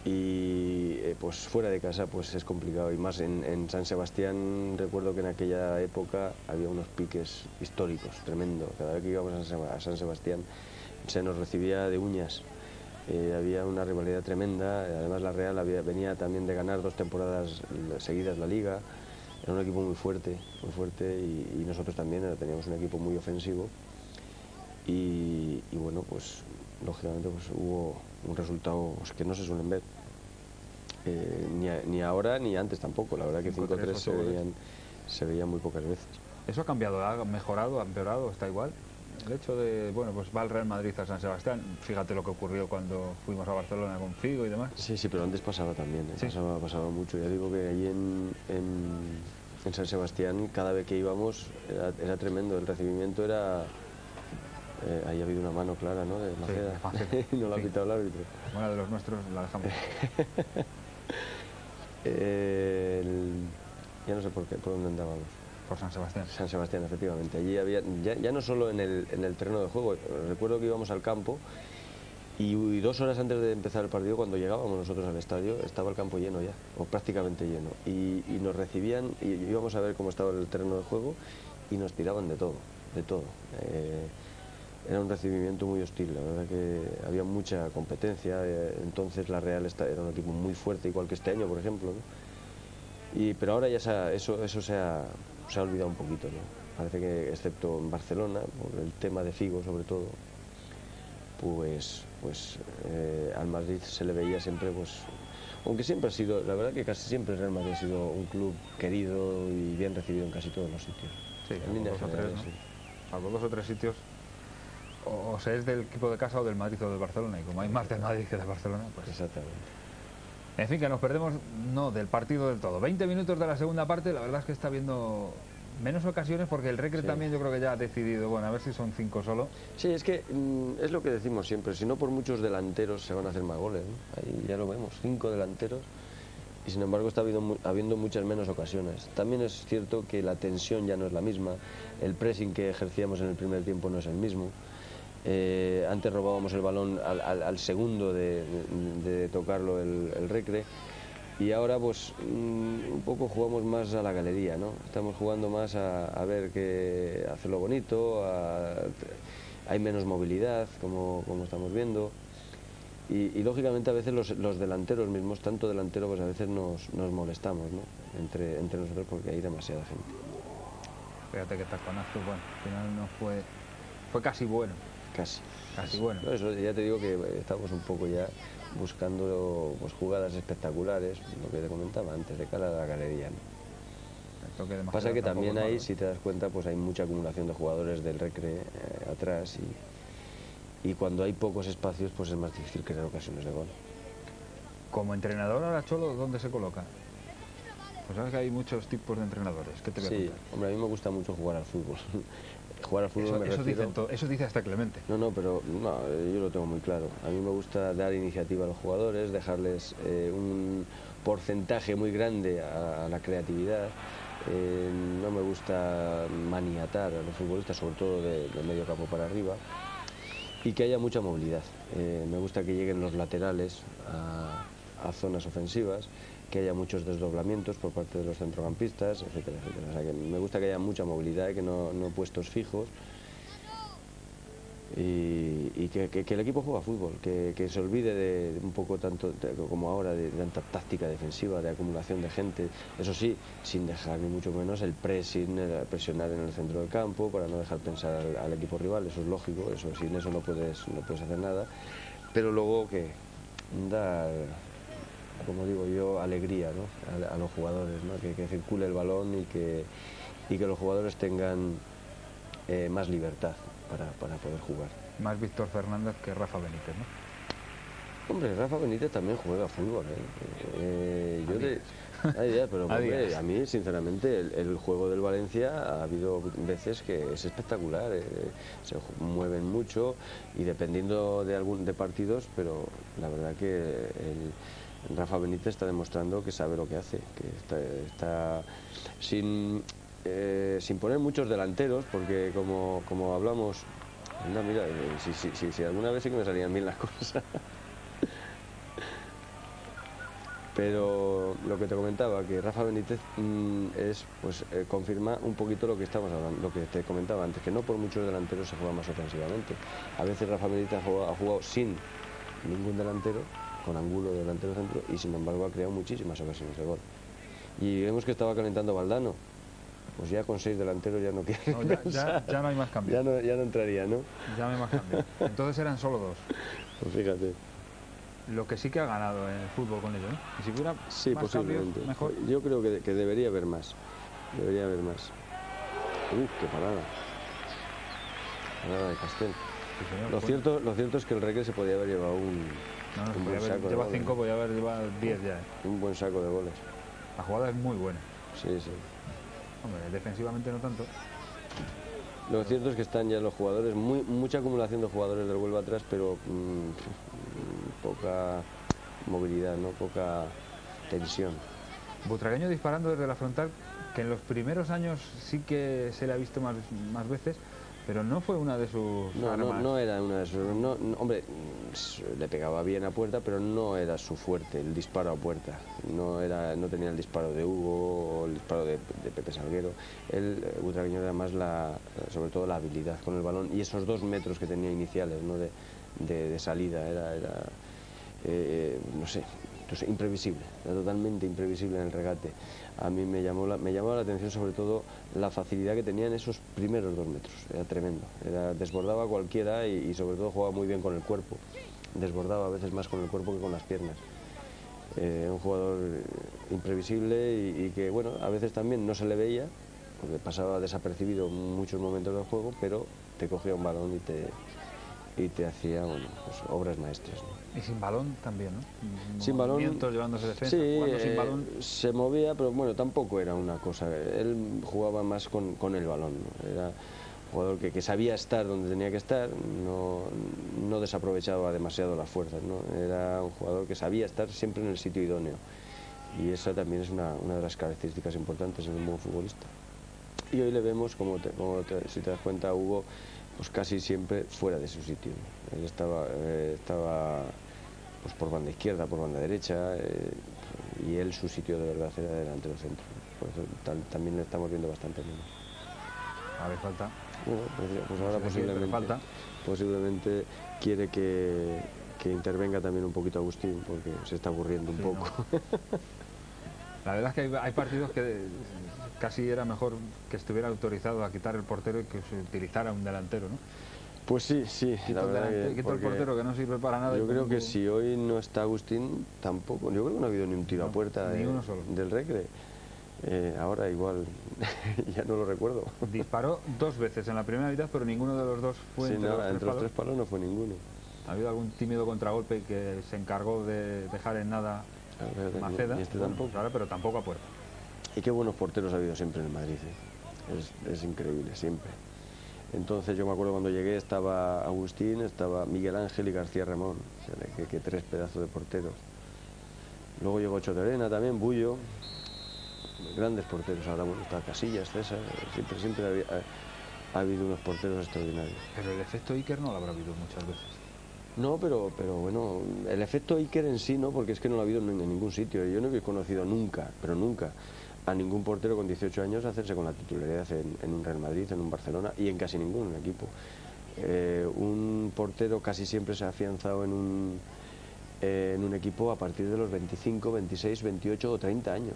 Y pues fuera de casa pues es complicado, y más en San Sebastián. Recuerdo que en aquella época había unos piques históricos, tremendo. Cada vez que íbamos a San Sebastián se nos recibía de uñas. Había una rivalidad tremenda. Además la Real venía también de ganar 2 temporadas seguidas la Liga. Era un equipo muy fuerte, y nosotros también teníamos un equipo muy ofensivo. Y bueno, pues lógicamente pues hubo un resultado que no se suelen ver, ni ahora ni antes tampoco. La verdad que 5-3 se veían muy pocas veces. ¿Eso ha cambiado? ¿Ha mejorado? ¿Ha empeorado? ¿Está igual? El hecho de, bueno, pues va el Real Madrid a San Sebastián, fíjate lo que ocurrió cuando fuimos a Barcelona con Figo y demás. Sí, pero antes pasaba también, ¿Sí? pasaba mucho. Ya digo que allí en San Sebastián, cada vez que íbamos era tremendo, el recibimiento era... ahí ha habido una mano clara, ¿no?, de Maceda. Sí, no la ha pitado el árbitro. Una de los nuestros la dejamos. Ya no sé por dónde andábamos. Por San Sebastián. San Sebastián, efectivamente. Allí había, ya no solo en el terreno de juego. Recuerdo que íbamos al campo y 2 horas antes de empezar el partido, cuando llegábamos nosotros al estadio, estaba el campo lleno ya, o prácticamente lleno. Y nos recibían, y íbamos a ver cómo estaba el terreno de juego, y nos tiraban de todo. Era un recibimiento muy hostil, la verdad que había mucha competencia. Entonces la Real era un equipo muy fuerte, igual que este año, por ejemplo, ¿no? Pero ahora ya eso se ha olvidado un poquito, ¿no? Parece que, excepto en Barcelona, por el tema de Figo sobre todo, pues al Madrid se le veía siempre, pues, aunque siempre ha sido, la verdad que casi siempre el Real Madrid ha sido un club querido y bien recibido en casi todos los sitios. Sí, en líneas generales, ¿no? Sí. Salvo 2 o 3 sitios, o se es del equipo de casa o del Madrid o del Barcelona, y como hay más del Madrid que del Barcelona, pues... Exactamente. En fin, que nos perdemos, no, del partido del todo. 20 minutos de la segunda parte, la verdad es que está habiendo menos ocasiones porque el Recre también yo creo que ya ha decidido, bueno, a ver si son 5 solo. Sí, es que es lo que decimos siempre, si no por muchos delanteros se van a hacer más goles, ¿no? Ahí ya lo vemos, 5 delanteros y sin embargo está habiendo muchas menos ocasiones. También es cierto que la tensión ya no es la misma, el pressing que ejercíamos en el primer tiempo no es el mismo. Antes robábamos el balón al segundo de tocarlo el Recre. Y ahora pues un poco jugamos más a la galería, ¿no? Estamos jugando más a ver que hacerlo bonito, hay menos movilidad, como estamos viendo. Y lógicamente a veces los delanteros mismos, tanto delanteros, pues a veces nos molestamos, ¿no? Entre nosotros porque hay demasiada gente. Fíjate que taconazo, bueno, al final no fue casi bueno. Casi bueno. No, eso ya te digo que estamos un poco ya buscando pues, jugadas espectaculares, lo que te comentaba antes, de cara a la galería, ¿no? Pasa que también ahí, si te das cuenta, pues hay mucha acumulación de jugadores del Recre atrás y cuando hay pocos espacios pues es más difícil crear ocasiones de gol. Como entrenador ahora, Cholo, ¿dónde se coloca? Pues sabes que hay muchos tipos de entrenadores. ¿Qué te voy a contar? Hombre, a mí me gusta mucho jugar al fútbol. Jugar al fútbol eso dice hasta Clemente. No, pero no, yo lo tengo muy claro. A mí me gusta dar iniciativa a los jugadores, dejarles un porcentaje muy grande a la creatividad. No me gusta maniatar a los futbolistas, sobre todo de medio campo para arriba, y que haya mucha movilidad. Me gusta que lleguen los laterales a zonas ofensivas, que haya muchos desdoblamientos por parte de los centrocampistas, etcétera, etcétera. O sea, que me gusta que haya mucha movilidad y que no puestos fijos y que el equipo juegue a fútbol, que se olvide de un poco tanto como ahora de tanta táctica defensiva, de acumulación de gente, eso sí, sin dejar ni mucho menos el pressing, presionar en el centro del campo para no dejar pensar al equipo rival, eso es lógico, eso sin eso no puedes hacer nada, pero luego que dar, como digo yo, alegría, ¿no? a los jugadores, ¿no? que circule el balón y que los jugadores tengan más libertad para poder jugar. Más Víctor Fernández que Rafa Benítez, ¿no? Hombre, Rafa Benítez también juega fútbol, pero hombre, a mí, sinceramente, el juego del Valencia ha habido veces que es espectacular, se mueven mucho y dependiendo de partidos, pero la verdad que Rafa Benítez está demostrando que sabe lo que hace, que está sin poner muchos delanteros, porque como hablamos, anda, mira, si alguna vez sí que me salían bien las cosas. Pero lo que te comentaba, que Rafa Benítez confirma un poquito lo que estamos hablando, lo que te comentaba antes, que no por muchos delanteros se juega más ofensivamente. A veces Rafa Benítez ha jugado sin ningún delantero, con Angulo de delantero centro, y sin embargo ha creado muchísimas ocasiones de gol. Y vemos que estaba calentando Valdano, pues ya con 6 delanteros ya no quiere. No, ya no hay más cambios. Ya no entraría, ¿no? Ya no hay más cambios. Entonces eran solo 2. Pues fíjate. Lo que sí que ha ganado en el fútbol con ello, ¿no? Y si hubiera más posiblemente. Cambios, mejor. Yo creo que debería haber más. Debería haber más. Qué parada. Parada de Castel. Sí, señor, lo cierto es que el Recre se podía haber llevado un buen saco. Lleva 5, podía haber llevado 10 ya. Un buen saco de goles. La jugada es muy buena. Sí. Hombre, defensivamente no tanto. Lo cierto es que están ya los jugadores, mucha acumulación de jugadores del Huelva atrás, pero poca movilidad, ¿no? Poca tensión. Butragueño disparando desde la frontal, que en los primeros años sí que se le ha visto más veces, pero no fue una de sus armas. No era una de sus... hombre, le pegaba bien a puerta, pero no era su fuerte, el disparo a puerta. No tenía el disparo de Hugo o el disparo de Pepe Salguero. Butragueño era más sobre todo la habilidad con el balón y esos 2 metros que tenía iniciales, ¿no? de salida. Era no sé, imprevisible, era totalmente imprevisible en el regate. A mí me llamaba la atención sobre todo la facilidad que tenía en esos primeros 2 metros, era tremendo, desbordaba a cualquiera y sobre todo jugaba muy bien con el cuerpo, desbordaba a veces más con el cuerpo que con las piernas. Un jugador imprevisible y que bueno, a veces también no se le veía, porque pasaba desapercibido muchos momentos del juego, pero te cogía un balón y te hacía, bueno, pues obras maestras, ¿no? Y sin balón también, ¿no? Sin balón, llevándose defensa, sí, jugando sin balón. se movía, pero bueno, tampoco era una cosa. Él jugaba más con el balón, ¿no? Era un jugador que sabía estar donde tenía que estar, no desaprovechaba demasiado las fuerzas, ¿no? Era un jugador que sabía estar siempre en el sitio idóneo. Y esa también es una de las características importantes en un buen futbolista. Y hoy le vemos, si te das cuenta, Hugo, pues casi siempre fuera de su sitio, ¿no? Él estaba pues por banda izquierda, por banda derecha, y él su sitio de verdad era delantero centro. Por eso también le estamos viendo bastante menos. Ahora falta. Bueno, pues ahora posiblemente quiere que intervenga también un poquito Agustín, porque se está aburriendo un poco. No. La verdad es que hay partidos que casi era mejor que estuviera autorizado a quitar el portero y que se utilizara un delantero, ¿no? Pues sí, la verdad quito el portero que no sirve para nada. Yo creo que si hoy no está Agustín, tampoco. Yo creo que no ha habido ni un tiro a puerta del Recre. Ahora igual, ya no lo recuerdo. Disparó 2 veces en la primera mitad, pero ninguno de los dos fue entre los 3 palos. No fue ninguno. Ha habido algún tímido contragolpe que se encargó de dejar en nada Maceda, pero tampoco a puerta. Y qué buenos porteros ha habido siempre en el Madrid, ¿eh? Es increíble, siempre. Entonces yo me acuerdo cuando llegué estaba Agustín, estaba Miguel Ángel y García Ramón, o sea, que 3 pedazos de porteros. Luego llegó Choterena también, Bullo, grandes porteros. Ahora bueno, está Casillas, César, siempre ha habido unos porteros extraordinarios. Pero el efecto Iker no lo habrá habido muchas veces. No, pero bueno, el efecto Iker en sí no, porque es que no lo ha habido en ningún sitio. Yo no he conocido nunca, pero nunca, a ningún portero con 18 años hacerse con la titularidad en un Real Madrid, en un Barcelona y en casi ningún equipo. Un portero casi siempre se ha afianzado en un equipo a partir de los 25, 26, 28 o 30 años.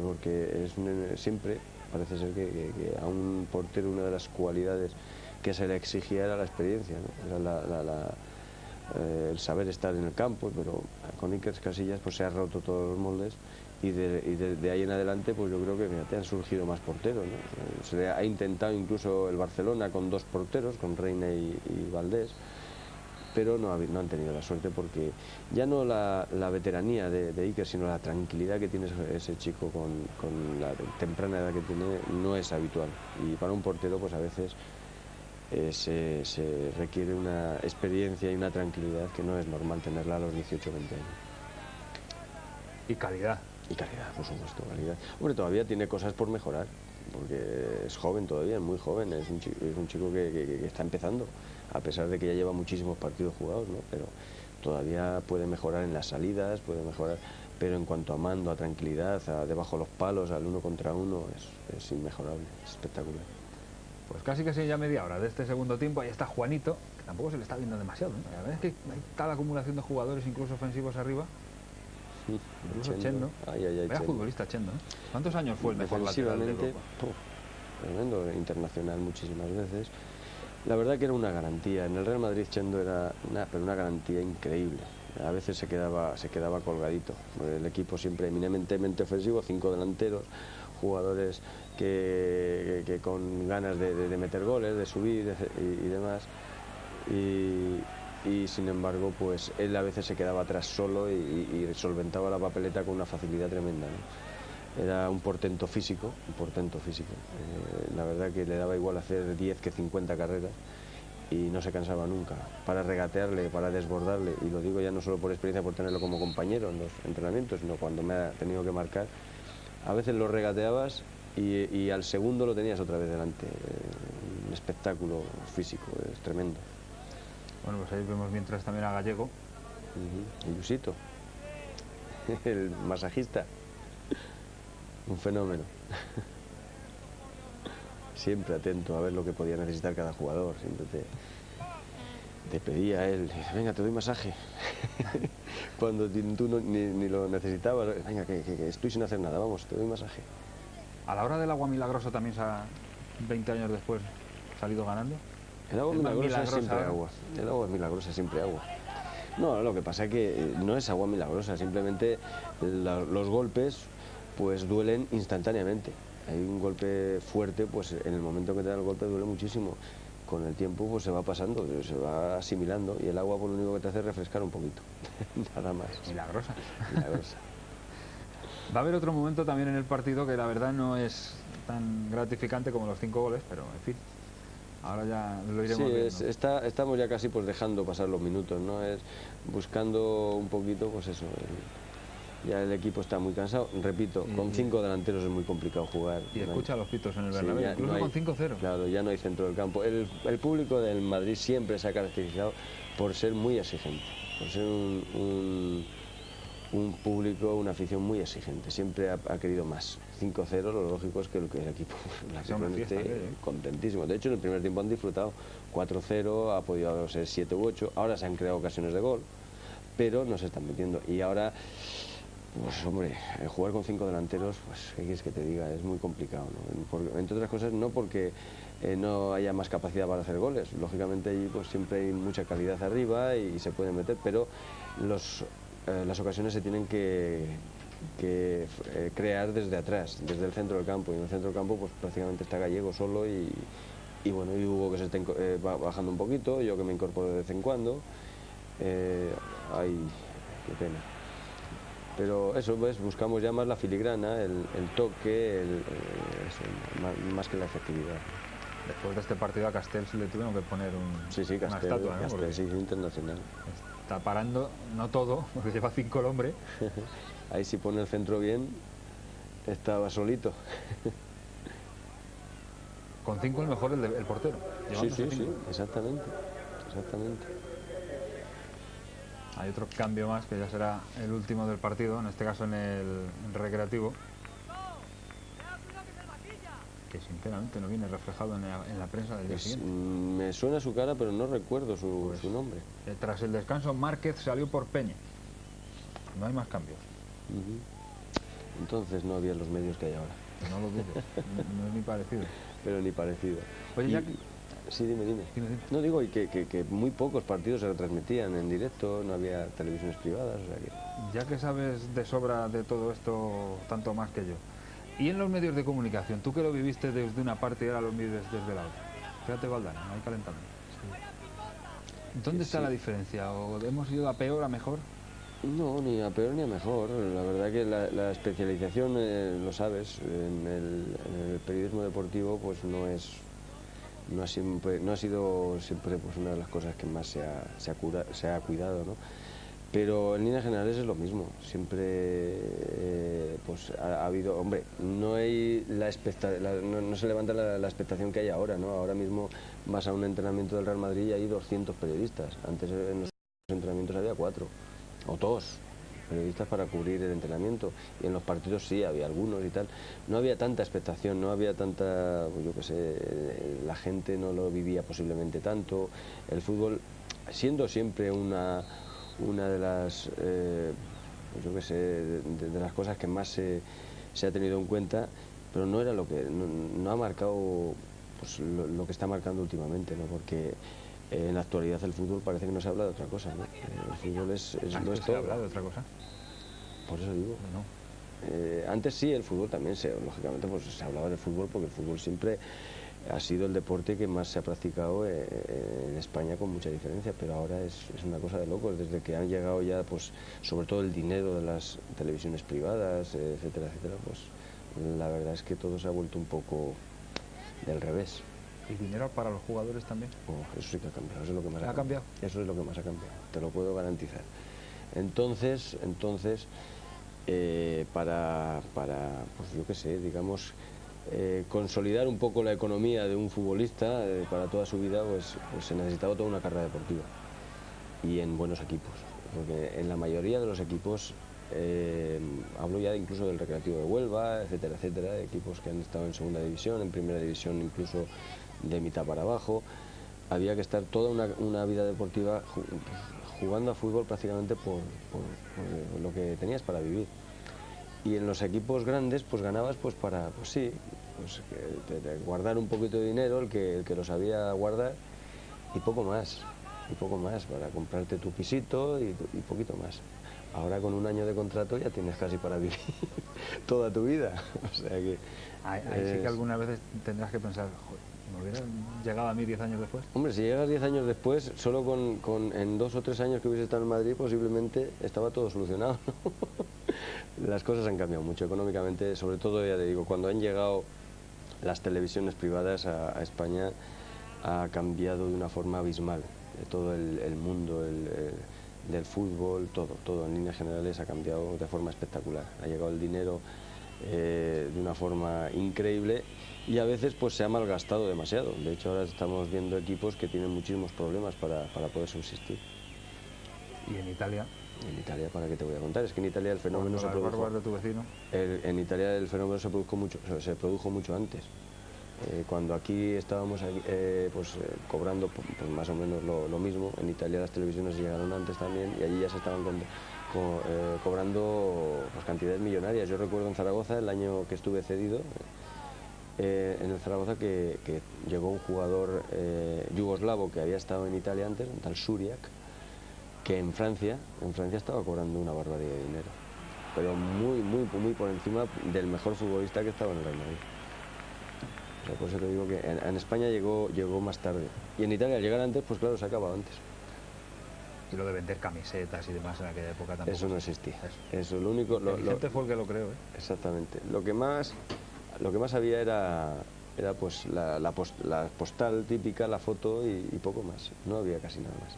Porque siempre parece ser que a un portero una de las cualidades que se le exigía era la experiencia, ¿no? Era el saber estar en el campo, pero con Iker Casillas pues se ha roto todos los moldes y de ahí en adelante pues yo creo que te han surgido más porteros, ¿no? Se le ha intentado incluso el Barcelona con 2 porteros, con Reina y Valdés, pero no han tenido la suerte porque ya no la veteranía de Iker, sino la tranquilidad que tiene ese chico con la temprana edad que tiene no es habitual, y para un portero pues a veces se requiere una experiencia y una tranquilidad que no es normal tenerla a los 18 o 20 años. Y calidad. Y calidad, por supuesto, calidad. Hombre, todavía tiene cosas por mejorar, porque es joven todavía, es muy joven, es un chico que está empezando, a pesar de que ya lleva muchísimos partidos jugados, ¿no? Pero todavía puede mejorar en las salidas, puede mejorar, pero en cuanto a mando, a tranquilidad, a debajo de los palos, al 1 contra 1, es inmejorable, es espectacular. Pues casi ya media hora de este segundo tiempo. Ahí está Juanito, que tampoco se le está viendo demasiado, ¿no? La verdad es que hay tal acumulación de jugadores, incluso ofensivos arriba. Sí, incluso Chendo. Vaya futbolista Chendo, ¿eh? ¿Cuántos años fue el mejor lateral de Europa? Tremendo, internacional muchísimas veces. La verdad que era una garantía. En el Real Madrid Chendo era una garantía increíble. A veces se quedaba colgadito. El equipo siempre eminentemente ofensivo, 5 delanteros, jugadores que con ganas de meter goles, de subir y demás, y sin embargo pues él a veces se quedaba atrás solo y solventaba la papeleta con una facilidad tremenda, ¿no? Era un portento físico, la verdad que le daba igual hacer 10 que 50 carreras y no se cansaba nunca, para regatearle, para desbordarle, y lo digo ya no solo por experiencia, por tenerlo como compañero en los entrenamientos, sino cuando me ha tenido que marcar. A veces lo regateabas y al segundo lo tenías otra vez delante. Un espectáculo físico, es tremendo. Bueno, pues ahí vemos mientras también a Gallego. Y Lusito, el masajista, un fenómeno. Siempre atento a ver lo que podía necesitar cada jugador, siempre te pedía a él, dice, venga, te doy masaje. Cuando tú ni lo necesitabas, venga, que estoy sin hacer nada, vamos, te doy masaje. ¿A la hora del agua milagrosa también 20 años después salido ganando? El agua milagrosa es siempre agua. El agua milagrosa es siempre agua. No, lo que pasa es que no es agua milagrosa, simplemente los golpes pues duelen instantáneamente. Hay un golpe fuerte, pues en el momento que te da el golpe duele muchísimo. con el tiempo pues se va pasando, se va asimilando, y el agua por lo único que te hace es refrescar un poquito, nada más. Milagrosa. Milagrosa. Va a haber otro momento también en el partido que la verdad no es tan gratificante como los 5 goles, pero en fin, ahora ya lo iremos viendo. Estamos ya casi pues dejando pasar los minutos, ¿no? Es buscando un poquito, pues eso, ya el equipo está muy cansado, repito, con 5 delanteros es muy complicado jugar. Y escucha los pitos en el Bernabéu, sí, incluso no con 5-0. Claro, ya no hay centro del campo. El público del Madrid siempre se ha caracterizado por ser muy exigente, por ser un público, una afición muy exigente, siempre ha querido más. 5-0, lo lógico es que el equipo esté contentísimo. De hecho, en el primer tiempo han disfrutado. 4-0, ha podido ser 7 u 8, ahora se han creado ocasiones de gol, pero no se están metiendo. Y ahora, pues hombre, jugar con 5 delanteros, pues qué quieres que te diga, es muy complicado, ¿no? Entre otras cosas, no porque no haya más capacidad para hacer goles, lógicamente ahí pues siempre hay mucha calidad arriba y se pueden meter, pero las ocasiones se tienen que crear desde atrás, desde el centro del campo, y en el centro del campo pues prácticamente está Gallego solo y bueno, y Hugo que se está bajando un poquito, yo que me incorporo de vez en cuando. Ay, qué pena. Pero eso, pues, buscamos ya más la filigrana, el toque, eso, más que la efectividad. Después de este partido a Castells le tuvieron que poner una estatua, ¿no? Castells, sí, internacional. Está parando, no todo, porque lleva 5 el hombre. Ahí si pone el centro bien, estaba solito. Con 5 el mejor el portero. Sí, exactamente. Hay otro cambio más que ya será el último del partido, en este caso en el recreativo, que sinceramente no viene reflejado en la prensa del día siguiente. Me suena su cara, pero no recuerdo su nombre. Tras el descanso, Márquez salió por Peña. No hay más cambios. Entonces no había los medios que hay ahora. No lo dudes, no es ni parecido. Pero ni parecido. Oye, sí, dime. No, digo, y que muy pocos partidos se retransmitían en directo, no había televisiones privadas, o sea que... Ya que sabes de sobra de todo esto, tanto más que yo, y en los medios de comunicación, tú que lo viviste desde una parte y ahora lo vives desde la otra, fíjate, Valdano, no hay calentamiento. ¿Dónde está la diferencia? ¿O hemos ido a peor, a mejor? No, ni a peor ni a mejor. La verdad que la especialización, lo sabes, en el periodismo deportivo pues no ha sido siempre pues una de las cosas que más se ha cuidado, ¿no? Pero en líneas generales es lo mismo, siempre pues ha habido, hombre, no se levanta la expectación que hay ahora, ¿no? Ahora mismo vas a un entrenamiento del Real Madrid y hay 200 periodistas, antes en los entrenamientos había 4 o 2 periodistas para cubrir el entrenamiento, y en los partidos sí, había algunos y tal. No había tanta expectación, no había tanta, pues yo qué sé, la gente no lo vivía posiblemente tanto. El fútbol, siendo siempre una de las, pues yo qué sé, de las cosas que más se ha tenido en cuenta, pero no era lo que, no ha marcado pues lo que está marcando últimamente, ¿no? Porque en la actualidad el fútbol parece que no se habla de otra cosa, ¿no? El fútbol es todo. ¿Se habla de otra cosa? Por eso digo. No. Antes sí, el fútbol también, lógicamente pues se hablaba de fútbol porque el fútbol siempre ha sido el deporte que más se ha practicado en España con mucha diferencia, pero ahora es una cosa de locos, desde que han llegado ya, pues sobre todo el dinero de las televisiones privadas, etcétera, pues la verdad es que todo se ha vuelto un poco del revés. ¿Y dinero para los jugadores también? Eso sí que ha cambiado, eso es lo que más ha cambiado. Eso es lo que más ha cambiado, te lo puedo garantizar. Entonces para pues yo qué sé, digamos, consolidar un poco la economía de un futbolista para toda su vida, pues se necesitaba toda una carrera deportiva y en buenos equipos, porque en la mayoría de los equipos, hablo ya incluso del Recreativo de Huelva, etcétera, equipos que han estado en segunda división, en primera división incluso de mitad para abajo, había que estar toda una vida deportiva jugando a fútbol prácticamente por lo que tenías para vivir. Y en los equipos grandes pues ganabas pues para, pues sí, pues guardar un poquito de dinero, el que lo sabía guardar, y poco más para comprarte tu pisito y poquito más. Ahora con un año de contrato ya tienes casi para vivir toda tu vida. O sea que ahí sí que algunas veces tendrás que pensar, ¿Me hubiera llegado a mí 10 años después? Hombre, si llegas 10 años después, solo en 2 o 3 años que hubiese estado en Madrid, posiblemente estaba todo solucionado, ¿no? Las cosas han cambiado mucho económicamente, sobre todo, ya te digo, cuando han llegado las televisiones privadas a España, ha cambiado de una forma abismal. Todo el mundo del fútbol, todo en líneas generales ha cambiado de forma espectacular. Ha llegado el dinero de una forma increíble y a veces pues se ha malgastado demasiado. De hecho, ahora estamos viendo equipos que tienen muchísimos problemas para poder subsistir. ¿Y en Italia? En Italia, ¿para qué te voy a contar? Es que en Italia el fenómeno se produjo... de tu vecino. En Italia el fenómeno se produjo mucho antes. Cuando aquí estábamos cobrando pues más o menos lo mismo, en Italia las televisiones llegaron antes también y allí ya se estaban cobrando pues, cantidades millonarias. Yo recuerdo en Zaragoza, el año que estuve cedido, en el Zaragoza, que llegó un jugador yugoslavo que había estado en Italia antes, un tal Šuriak, que en Francia estaba cobrando una barbaridad de dinero, pero muy por encima del mejor futbolista que estaba en el Real Madrid. O sea, por eso te digo que en España llegó más tarde. Y en Italia, al llegar antes, pues claro, se ha acabado antes. Y lo de vender camisetas y demás en aquella época tampoco. Eso no existía. Eso, lo único... Gente fue el que lo creó, ¿eh? Exactamente. Lo que más había era pues la postal típica, la foto y poco más. No había casi nada más.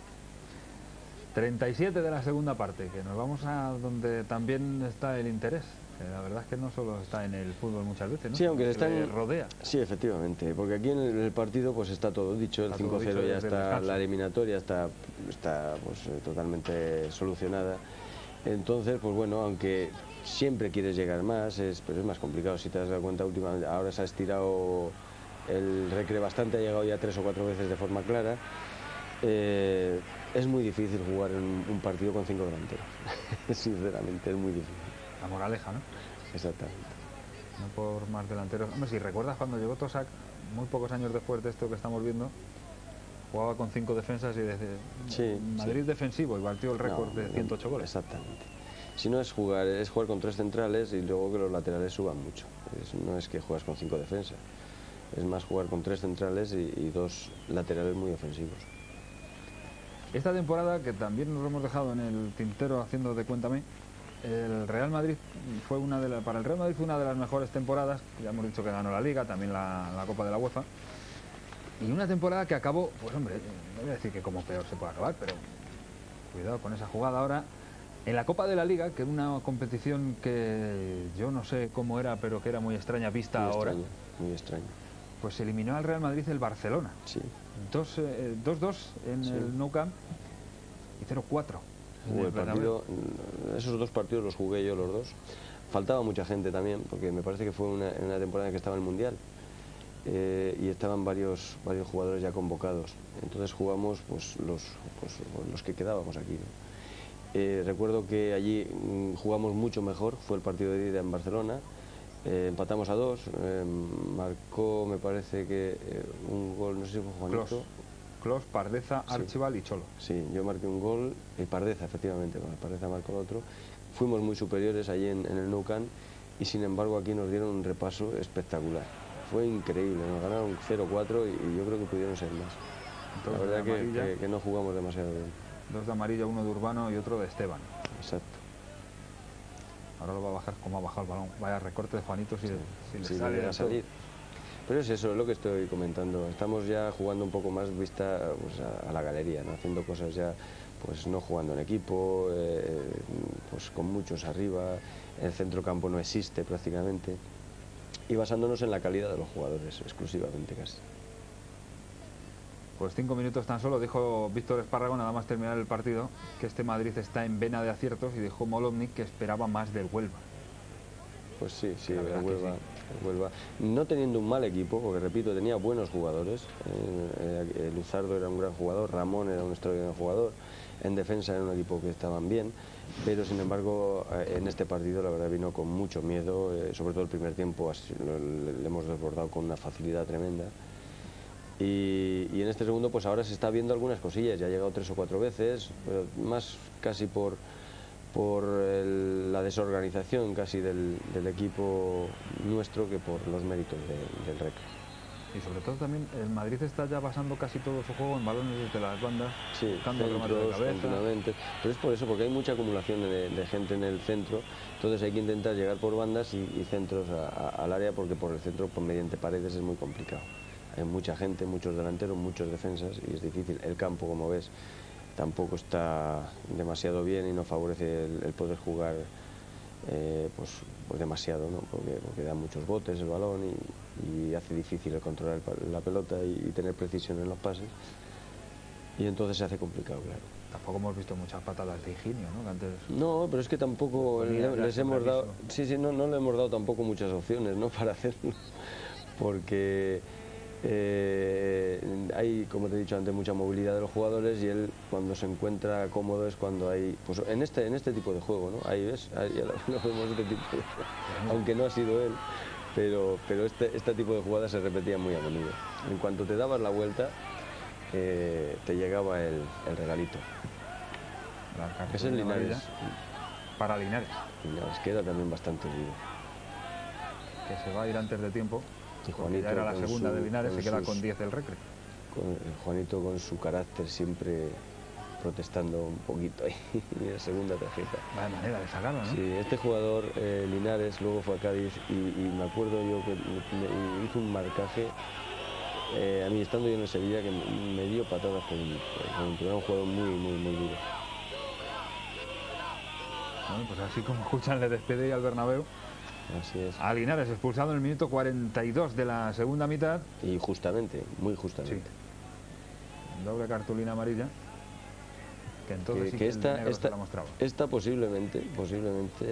37 de la segunda parte, que nos vamos a donde también está el interés. La verdad es que no solo está en el fútbol muchas veces, ¿no? Sí, aunque está rodea. Sí, efectivamente, porque aquí en el partido pues está todo dicho, el 5-0 ya está, la eliminatoria está pues totalmente solucionada. Entonces, pues bueno, aunque siempre quieres llegar más, pero es más complicado. Si te has dado cuenta, últimamente, ahora se ha estirado el recreo bastante, ha llegado ya 3 o 4 veces de forma clara. Es muy difícil jugar en un partido con 5 delanteros. Sinceramente, es muy difícil. La moraleja, ¿no? Exactamente. No por más delanteros. Hombre, si recuerdas cuando llegó Tosak, muy pocos años después de esto que estamos viendo, jugaba con 5 defensas y desde Madrid defensivo y batió el récord de 108 goles. Exactamente. Si no es jugar con 3 centrales y luego que los laterales suban mucho. No es que juegas con 5 defensas. Es más jugar con 3 centrales y 2 laterales muy ofensivos. Esta temporada, que también nos lo hemos dejado en el tintero haciendo de Cuéntame, el Real Madrid para el Real Madrid fue una de las mejores temporadas. Ya hemos dicho que ganó la Liga, también la Copa de la UEFA, y una temporada que acabó, pues hombre, no voy a decir que como peor se puede acabar, pero cuidado con esa jugada ahora. En la Copa de la Liga, que era una competición que yo no sé cómo era, pero que era muy extraña vista muy ahora. Muy extraño. Pues eliminó al Real Madrid el Barcelona. Sí. 2-2 en el Nou Camp y 0-4. Esos 2 partidos los jugué yo los 2. Faltaba mucha gente también, porque me parece que fue una temporada en que estaba el Mundial y estaban varios jugadores ya convocados. Entonces jugamos pues los que quedábamos aquí, ¿no? Recuerdo que allí jugamos mucho mejor, fue el partido de ida en Barcelona. Empatamos a 2, marcó, me parece que un gol, no sé si fue Juanito. Clos, Pardeza, Archibald y Cholo. Sí, yo marqué un gol, y Pardeza, efectivamente, Pardeza marcó el otro. Fuimos muy superiores allí en el Nou Camp y sin embargo aquí nos dieron un repaso espectacular. Fue increíble, nos ganaron 0-4 y yo creo que pudieron ser más. La verdad que no jugamos demasiado bien. 2 de amarilla, 1 de Urbano y otro de Esteban. Exacto. Ahora lo va a bajar como ha bajado el balón. Vaya recorte de Juanito si le sale a salir. Pero es eso, es lo que estoy comentando. Estamos ya jugando un poco más vista pues, a la galería, ¿no? Haciendo cosas ya, pues no jugando en equipo, pues con muchos arriba. El centrocampo no existe prácticamente. Y basándonos en la calidad de los jugadores, exclusivamente casi. Pues 5 minutos tan solo, dijo Víctor Espárrago, nada más terminar el partido, que este Madrid está en vena de aciertos, y dijo Molovnik que esperaba más del Huelva. Pues sí, el Huelva, no teniendo un mal equipo, porque repito, tenía buenos jugadores. Luzardo era un gran jugador, Ramón era un extraordinario jugador, en defensa era un equipo que estaban bien, pero sin embargo en este partido la verdad vino con mucho miedo, sobre todo el primer tiempo le hemos desbordado con una facilidad tremenda. Y en este segundo pues ahora se está viendo algunas cosillas, ya ha llegado 3 o 4 veces, pero más casi por la desorganización casi del equipo nuestro que por los méritos del Recre. Y sobre todo también el Madrid está ya basando casi todo su juego en balones desde las bandas, sí, buscando el remate de cabeza. Continuamente. Pero es por eso, porque hay mucha acumulación de gente en el centro, entonces hay que intentar llegar por bandas y centros al área, porque por el centro, pues, mediante paredes, es muy complicado. Hay mucha gente, muchos delanteros, muchos defensas y es difícil. El campo, como ves, tampoco está demasiado bien y no favorece el poder jugar pues demasiado, ¿no? Porque da muchos botes el balón y hace difícil el controlar la pelota y tener precisión en los pases, y entonces se hace complicado, claro. Tampoco hemos visto muchas patadas de Higinio, ¿no? Que antes no, pero es que tampoco les hemos dado, no le hemos dado tampoco muchas opciones, ¿no? Para hacerlo, porque hay, como te he dicho antes, mucha movilidad de los jugadores, y él, cuando se encuentra cómodo, es cuando hay, pues en este tipo de juego, ¿no? Ahí ves, ahí ya lo vemos, este tipo de juego, aunque no ha sido él, pero este tipo de jugadas se repetían muy a menudo. En cuanto te dabas la vuelta, te llegaba el regalito. Es el Linares. Para Linares. Linares queda también bastante vivo. Que se va a ir antes de tiempo. Y Juanito, ya era la segunda de Linares, se queda con 10 del Recre. Juanito, con su carácter, siempre protestando un poquito ahí, y la segunda tarjeta. Vaya manera de sacarla, ¿no? Sí, este jugador, Linares, luego fue a Cádiz y me acuerdo yo que hizo un marcaje, a mí estando yo en el Sevilla, que me dio patadas por un jugador muy duro. Bueno, pues así como escuchan, le despide al Bernabéu. Así es. A Linares, expulsado en el minuto 42 de la segunda mitad. Y justamente, muy justamente. Sí. Doble cartulina amarilla. Que entonces sí que se la mostraba. Esta posiblemente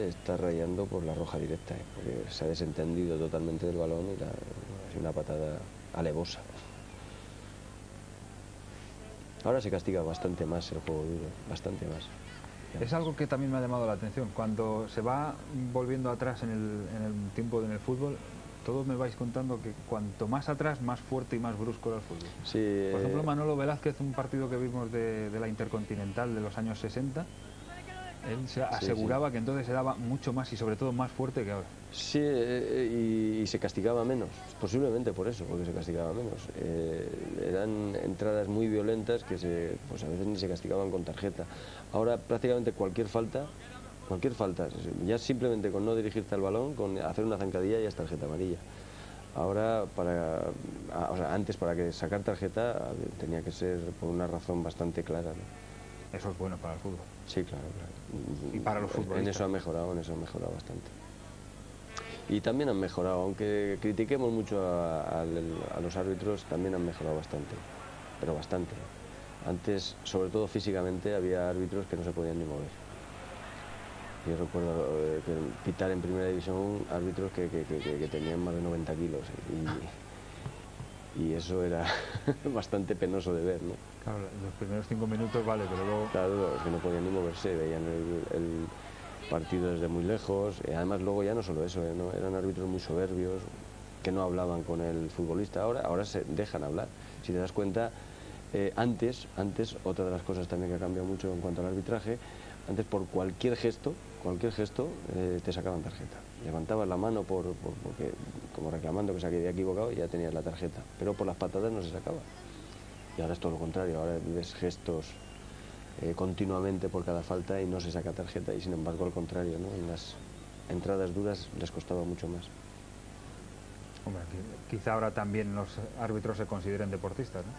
está rayando por la roja directa, porque se ha desentendido totalmente del balón y es una patada alevosa. Ahora se castiga bastante más el juego duro, bastante más. Es algo que también me ha llamado la atención. Cuando se va volviendo atrás en el tiempo en el fútbol, todos me vais contando que cuanto más atrás, más fuerte y más brusco era el fútbol. Sí, por ejemplo, Manolo Velázquez, un partido que vimos de la Intercontinental de los años 60, él se aseguraba que entonces se daba mucho más y sobre todo más fuerte que ahora. Sí, y se castigaba menos, posiblemente por eso, porque se castigaba menos. Eran entradas muy violentas que pues a veces ni se castigaban con tarjeta. Ahora prácticamente cualquier falta, ya simplemente con no dirigirte al balón, con hacer una zancadilla, ya es tarjeta amarilla. Ahora, antes para que sacar tarjeta tenía que ser por una razón bastante clara, ¿no? Eso es bueno para el fútbol. Sí, claro. Y para los futbolistas. En eso ha mejorado bastante. Y también han mejorado, aunque critiquemos mucho a los árbitros, también han mejorado bastante, pero bastante. Antes, sobre todo físicamente, había árbitros que no se podían ni mover. Yo recuerdo pitar en primera división árbitros que tenían más de 90 kilos y eso era bastante penoso de ver, ¿no? Claro, los primeros 5 minutos vale, pero luego... Claro, es que no podían ni moverse, veían el partido desde muy lejos. Además, luego ya no solo eso, ¿no? Eran árbitros muy soberbios, que no hablaban con el futbolista. Ahora se dejan hablar. Si te das cuenta, antes, otra de las cosas también que ha cambiado mucho en cuanto al arbitraje, antes por cualquier gesto te sacaban tarjeta. Levantabas la mano porque, como reclamando que se había equivocado, y ya tenías la tarjeta. Pero por las patadas no se sacaba. Y ahora es todo lo contrario, ahora ves gestos continuamente por cada falta y no se saca tarjeta, y sin embargo al contrario, ¿no? En las entradas duras les costaba mucho más. Hombre, quizá ahora también los árbitros se consideren deportistas, ¿no?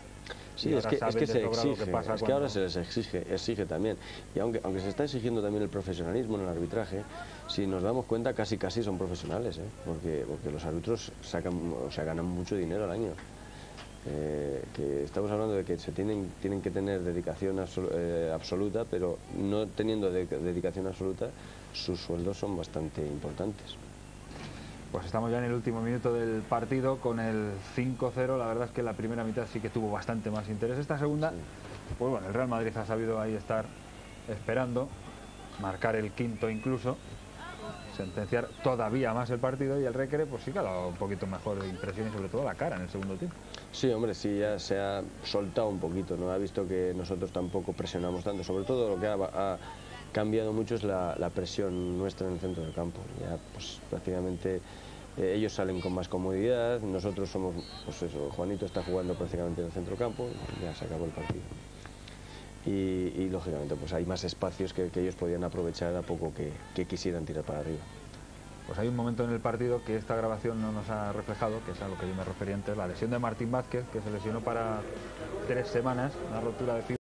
Sí, es que se exige, es que ahora se les exige también. Y aunque se está exigiendo también el profesionalismo en el arbitraje, si nos damos cuenta casi son profesionales, porque los árbitros ganan mucho dinero al año. Que estamos hablando de que tienen que tener dedicación absoluta, pero no teniendo dedicación absoluta, sus sueldos son bastante importantes. Pues estamos ya en el último minuto del partido con el 5-0. La verdad es que la primera mitad sí que tuvo bastante más interés. Esta segunda, sí. Pues bueno, el Real Madrid ha sabido ahí estar esperando, marcar el quinto incluso, sentenciar todavía más el partido, y el Recre pues sí que ha dado un poquito mejor de impresión y sobre todo la cara en el segundo tiempo. Sí, hombre, sí, ya se ha soltado un poquito, ¿no? Ha visto que nosotros tampoco presionamos tanto. Sobre todo lo que ha cambiado mucho es la presión nuestra en el centro del campo. Ya pues prácticamente ellos salen con más comodidad, nosotros somos, pues eso, Juanito está jugando prácticamente en el centrocampo, ya se acabó el partido. Y lógicamente pues hay más espacios que ellos podían aprovechar a poco que quisieran tirar para arriba. Pues hay un momento en el partido que esta grabación no nos ha reflejado, que es a lo que yo me refería antes, la lesión de Martín Vázquez, que se lesionó para 3 semanas, una rotura de fibra.